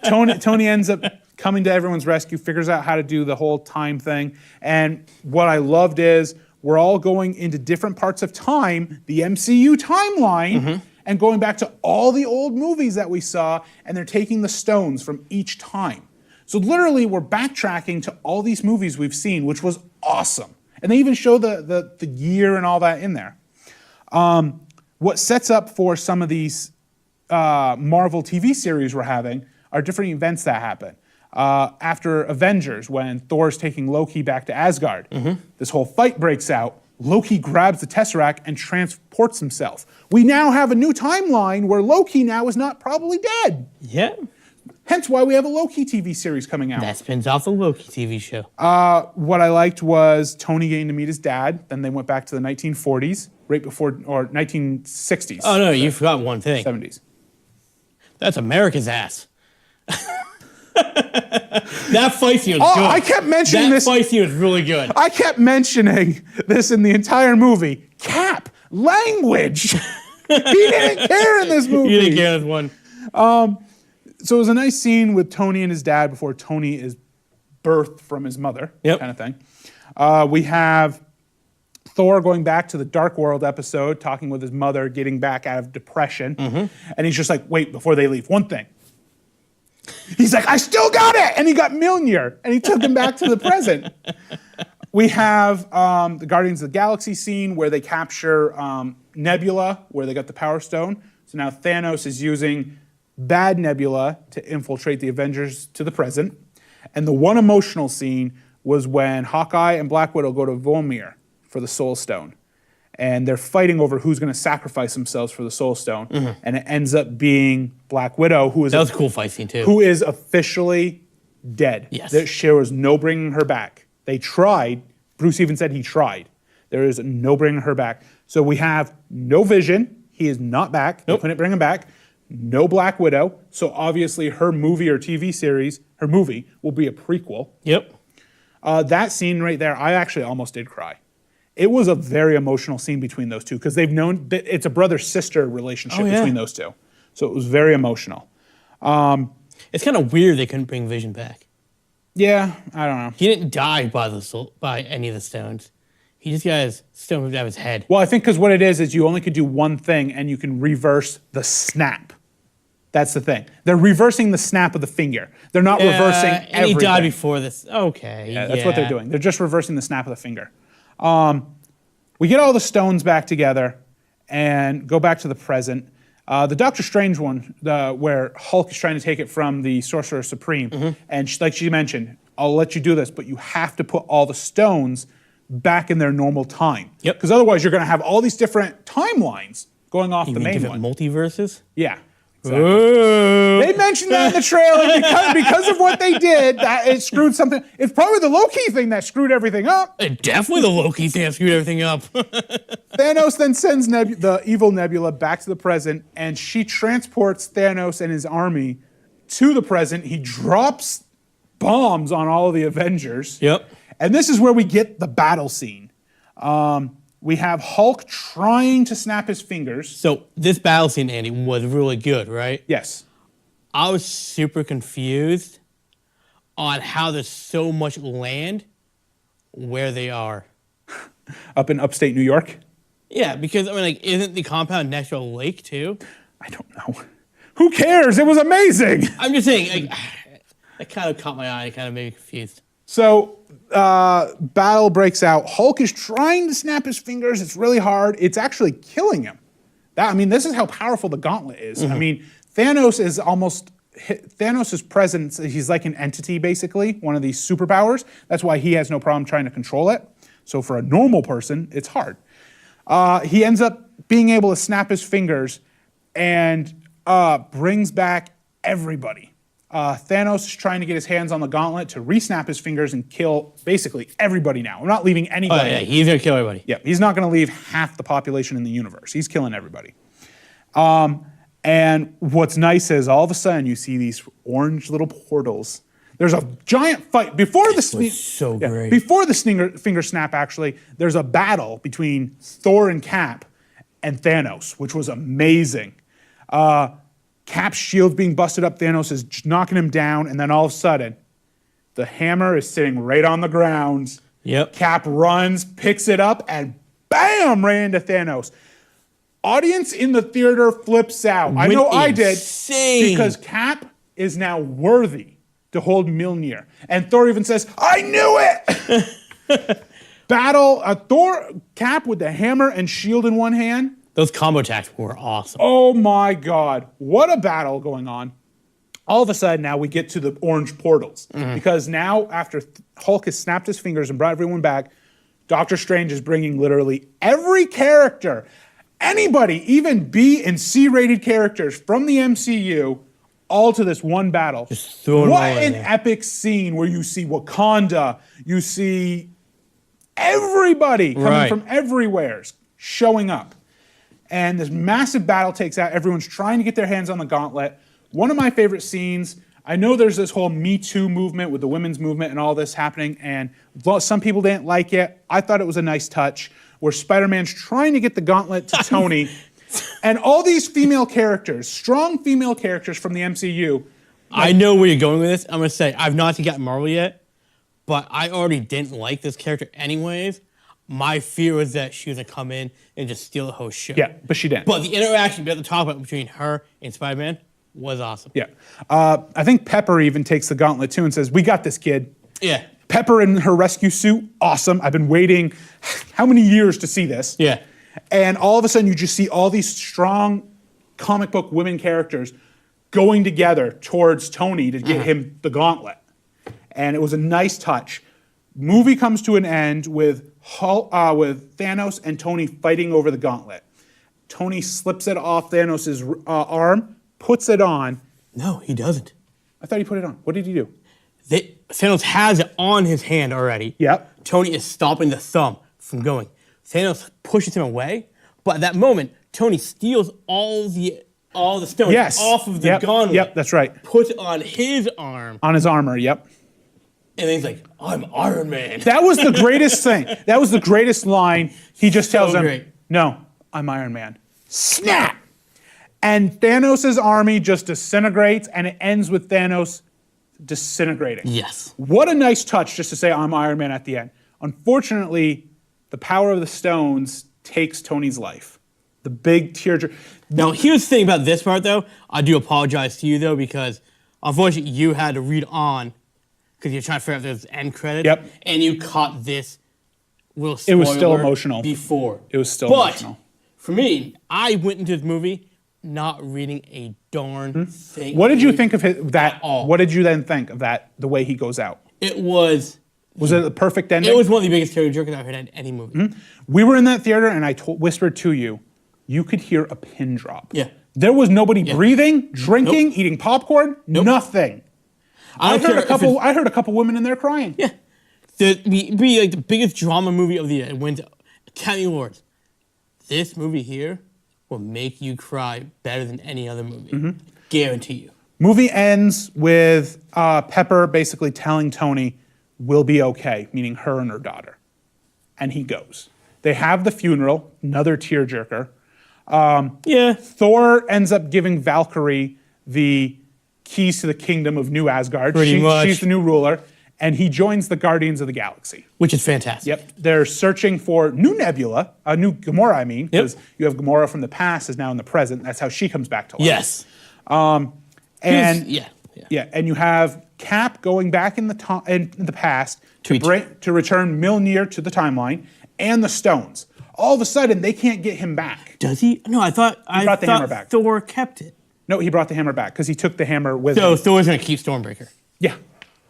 Tony ends up coming to everyone's rescue, figures out how to do the whole time thing. And what I loved is we're all going into different parts of time, the MCU timeline, and going back to all the old movies that we saw, and they're taking the stones from each time. So literally, we're backtracking to all these movies we've seen, which was awesome. And they even show the year and all that in there. What sets up for some of these Marvel TV series we're having are different events that happen. After Avengers, when Thor's taking Loki back to Asgard, this whole fight breaks out. Loki grabs the Tesseract and transports himself. We now have a new timeline where Loki now is not probably dead. Yeah. Hence why we have a Loki TV series coming out. That spins off the Loki TV show. What I liked was Tony getting to meet his dad. Then they went back to the 1940s, right before, or 1960s. Oh, no, you forgot one thing. 70s. That's America's ass. That fight scene was good. I kept mentioning this. That fight scene was really good. I kept mentioning this in the entire movie. Cap, language. He didn't care in this movie. You didn't care in this one. So it was a nice scene with Tony and his dad before Tony is birthed from his mother, kind of thing. We have Thor going back to the Dark World episode, talking with his mother, getting back out of depression. And he's just like, wait, before they leave, one thing. He's like, I still got it! And he got Mjolnir, and he took him back to the present. We have the Guardians of the Galaxy scene where they capture Nebula, where they got the Power Stone. So now Thanos is using bad Nebula to infiltrate the Avengers to the present. And the one emotional scene was when Hawkeye and Black Widow go to Vormir for the Soul Stone. And they're fighting over who's going to sacrifice themselves for the Soul Stone. And it ends up being Black Widow, who is... That was a cool fight scene, too. Who is officially dead. Yes. There was no bringing her back. They tried. Bruce even said he tried. There is no bringing her back. So we have no Vision. He is not back. They couldn't bring him back. No Black Widow. So obviously her movie or TV series, her movie, will be a prequel. Yep. That scene right there, I actually almost did cry. It was a very emotional scene between those two because they've known that it's a brother-sister relationship between those two. So it was very emotional. It's kind of weird they couldn't bring Vision back. Yeah, I don't know. He didn't die by any of the stones. He just got his stone moved out of his head. Well, I think because what it is you only could do one thing and you can reverse the snap. That's the thing. They're reversing the snap of the finger. They're not reversing everything. And he died before this. Okay. Yeah, that's what they're doing. They're just reversing the snap of the finger. We get all the stones back together and go back to the present. The Doctor Strange one, where Hulk is trying to take it from the Sorcerer Supreme, and like she mentioned, I'll let you do this, but you have to put all the stones back in their normal time. Yep. Because otherwise you're going to have all these different timelines going off the main one. Multiverses? Yeah. Exactly. They mentioned that in the trailer because of what they did. That it screwed something. It's probably the Loki thing that screwed everything up. Definitely the Loki thing that screwed everything up. Thanos then sends the evil Nebula back to the present, and she transports Thanos and his army to the present. He drops bombs on all of the Avengers. Yep. And this is where we get the battle scene. We have Hulk trying to snap his fingers. So this battle scene, Andy, was really good, right? Yes. I was super confused on how there's so much land where they are. Up in upstate New York? Yeah, because, I mean, like, isn't the compound next to a lake, too? I don't know. Who cares? It was amazing. I'm just saying, like, that kind of caught my eye. It kind of made me confused. So, battle breaks out. Hulk is trying to snap his fingers. It's really hard. It's actually killing him. This is how powerful the gauntlet is. I mean, Thanos' presence, he's like an entity, basically, one of these superpowers. That's why he has no problem trying to control it. So for a normal person, it's hard. He ends up being able to snap his fingers and brings back everybody. Thanos is trying to get his hands on the gauntlet to re-snap his fingers and kill basically everybody now. I'm not leaving anybody. Oh, yeah, he's going to kill everybody. Yeah, he's not going to leave half the population in the universe. He's killing everybody. And what's nice is all of a sudden you see these orange little portals. There's a giant fight. Before the finger snap, actually, there's a battle between Thor and Cap and Thanos, which was amazing. Cap's shield being busted up, Thanos is knocking him down, and then all of a sudden, the hammer is sitting right on the ground. Yep. Cap runs, picks it up, and bam, right into Thanos. Audience in the theater flips out. I know I did, because Cap is now worthy to hold Mjolnir. And Thor even says, I knew it! Battle, Thor, Cap with the hammer and shield in one hand. Those combo attacks were awesome. Oh my God, what a battle going on. All of a sudden now we get to the orange portals. Because now after Hulk has snapped his fingers and brought everyone back, Doctor Strange is bringing literally every character, anybody, even B and C rated characters from the MCU, all to this one battle. Just throwing what them all an in there. epic scene where you see Wakanda, you see everybody coming from everywhere showing up. And this massive battle takes out. Everyone's trying to get their hands on the gauntlet. One of my favorite scenes, I know there's this whole Me Too movement with the women's movement and all this happening, and some people didn't like it. I thought it was a nice touch where Spider-Man's trying to get the gauntlet to Tony. And all these female characters, strong female characters from the MCU. I know where you're going with this. I'm going to say, I've not seen Captain Marvel yet, but I already didn't like this character anyways. My fear was that she was going to come in and just steal the whole show. Yeah, but she didn't. But the interaction we have to talk about between her and Spider-Man was awesome. Yeah. I think Pepper even takes the gauntlet too and says, we got this, kid. Yeah. Pepper in her rescue suit, awesome. I've been waiting how many years to see this? Yeah. And all of a sudden you just see all these strong comic book women characters going together towards Tony to get him the gauntlet. And it was a nice touch. Movie comes to an end with Thanos and Tony fighting over the gauntlet. Tony slips it off Thanos' arm, puts it on. No, he doesn't. I thought he put it on. What did he do? Thanos has it on his hand already. Yep. Tony is stopping the thumb from going. Thanos pushes him away, but at that moment, Tony steals all the stones off of the gauntlet. Yep, that's right. Puts it on his arm. On his armor, yep. And then he's like, I'm Iron Man. That was the greatest thing. That was the greatest line. He just tells him, great. no, I'm Iron Man. Snap! And Thanos' army just disintegrates, and it ends with Thanos disintegrating. Yes. What a nice touch just to say, I'm Iron Man at the end. Unfortunately, the power of the stones takes Tony's life. The big tearjerker. Now, here's the thing about this part, though. I do apologize to you, though, because unfortunately you had to read on because you're trying to figure out those end credits. Yep. And you caught this little spoiler It was still emotional. Before. It was still emotional. For me, I went into this movie not reading a darn thing. What did you think of that? All. What did you then think of that, the way he goes out? It was... Was it the perfect ending? It was one of the biggest tearjerkers I've heard in any movie. We were in that theater, and I whispered to you, you could hear a pin drop. Yeah. There was nobody breathing, drinking, eating popcorn, nothing. I heard a couple women in there crying. Yeah. Be like the biggest drama movie of the year. It wins Academy Awards. This movie here will make you cry better than any other movie. Guarantee you. Movie ends with Pepper basically telling Tony, we'll be okay, meaning her and her daughter. And he goes. They have the funeral, another tearjerker. Thor ends up giving Valkyrie the keys to the kingdom of New Asgard. Pretty much. She's the new ruler. And he joins the Guardians of the Galaxy. Which is fantastic. Yep. They're searching for new Nebula, new Gamora, I mean, because you have Gamora from the past is now in the present. That's how she comes back to life. Yes. And yeah. And you have Cap going back in the past to return Mjolnir to the timeline and the stones. All of a sudden, they can't get him back. Does he? No, I thought the hammer back. Thor kept it. No, he brought the hammer back because he took the hammer with him. So Thor's going to keep Stormbreaker. Yeah.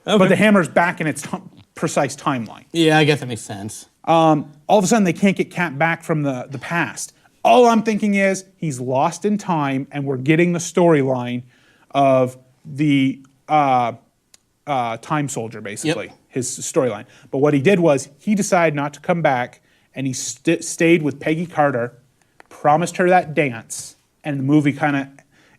Okay. But the hammer's back in its precise timeline. Yeah, I guess that makes sense. All of a sudden, they can't get Cap back from the past. All I'm thinking is he's lost in time, and we're getting the storyline of the time soldier, basically, his storyline. But what he did was he decided not to come back, and he stayed with Peggy Carter, promised her that dance, and the movie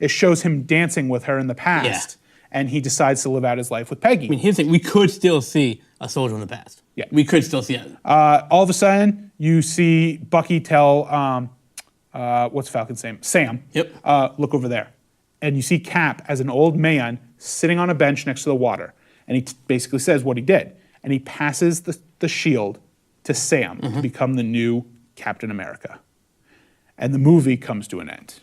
it shows him dancing with her in the past. And he decides to live out his life with Peggy. I mean, here's the thing. We could still see a soldier in the past. Yeah. We could still see it. All of a sudden, you see Bucky tell, what's Falcon's name? Sam. Yep. Look over there. And you see Cap as an old man sitting on a bench next to the water. And he basically says what he did. And he passes the shield to Sam to become the new Captain America. And the movie comes to an end.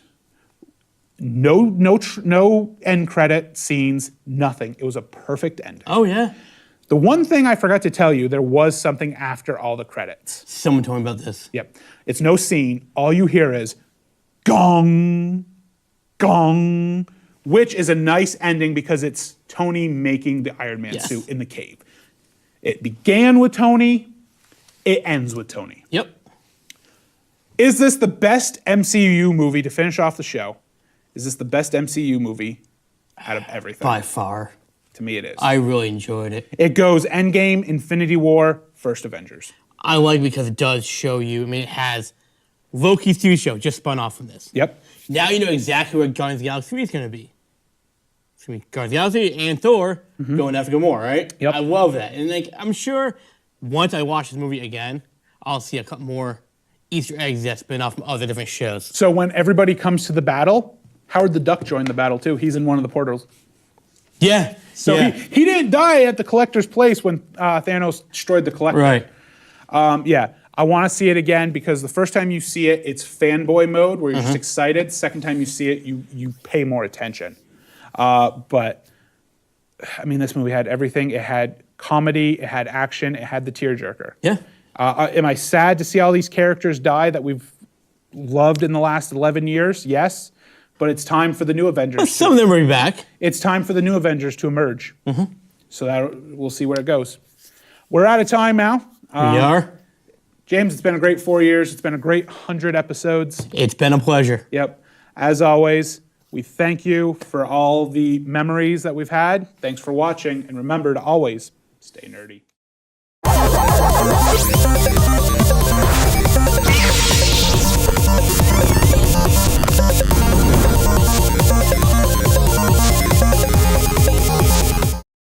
No end credit scenes, nothing. It was a perfect ending. Oh, yeah. The one thing I forgot to tell you, there was something after all the credits. Someone told me about this. Yep. It's no scene. All you hear is gong, gong, which is a nice ending because it's Tony making the Iron Man suit in the cave. It began with Tony. It ends with Tony. Yep. Is this the best MCU movie to finish off the show? Is this the best MCU movie out of everything? By far. To me, it is. I really enjoyed it. It goes Endgame, Infinity War, first Avengers. I like because it does show you. I mean, it has Loki's TV show just spun off from this. Yep. Now you know exactly where Guardians of the Galaxy 3 is going to be. It's going to be Guardians of the Galaxy and Thor going after Gamora, right? Yep. I love that. And I'm sure once I watch this movie again, I'll see a couple more Easter eggs that spin off from other different shows. So when everybody comes to the battle, Howard the Duck joined the battle too. He's in one of the portals. Yeah. So he didn't die at the Collector's place when Thanos destroyed the Collector. Right. I want to see it again because the first time you see it, it's fanboy mode where you're just excited. Second time you see it, you pay more attention. But I mean, this movie had everything. It had comedy, it had action, it had the tearjerker. Yeah. Am I sad to see all these characters die that we've loved in the last 11 years? Yes. But it's time for the new Avengers. Well, some of them will be back. It's time for the new Avengers to emerge. So we'll see where it goes. We're out of time now. We are. James, it's been a great 4 years. It's been a great 100 episodes. It's been a pleasure. Yep. As always, we thank you for all the memories that we've had. Thanks for watching. And remember to always stay nerdy.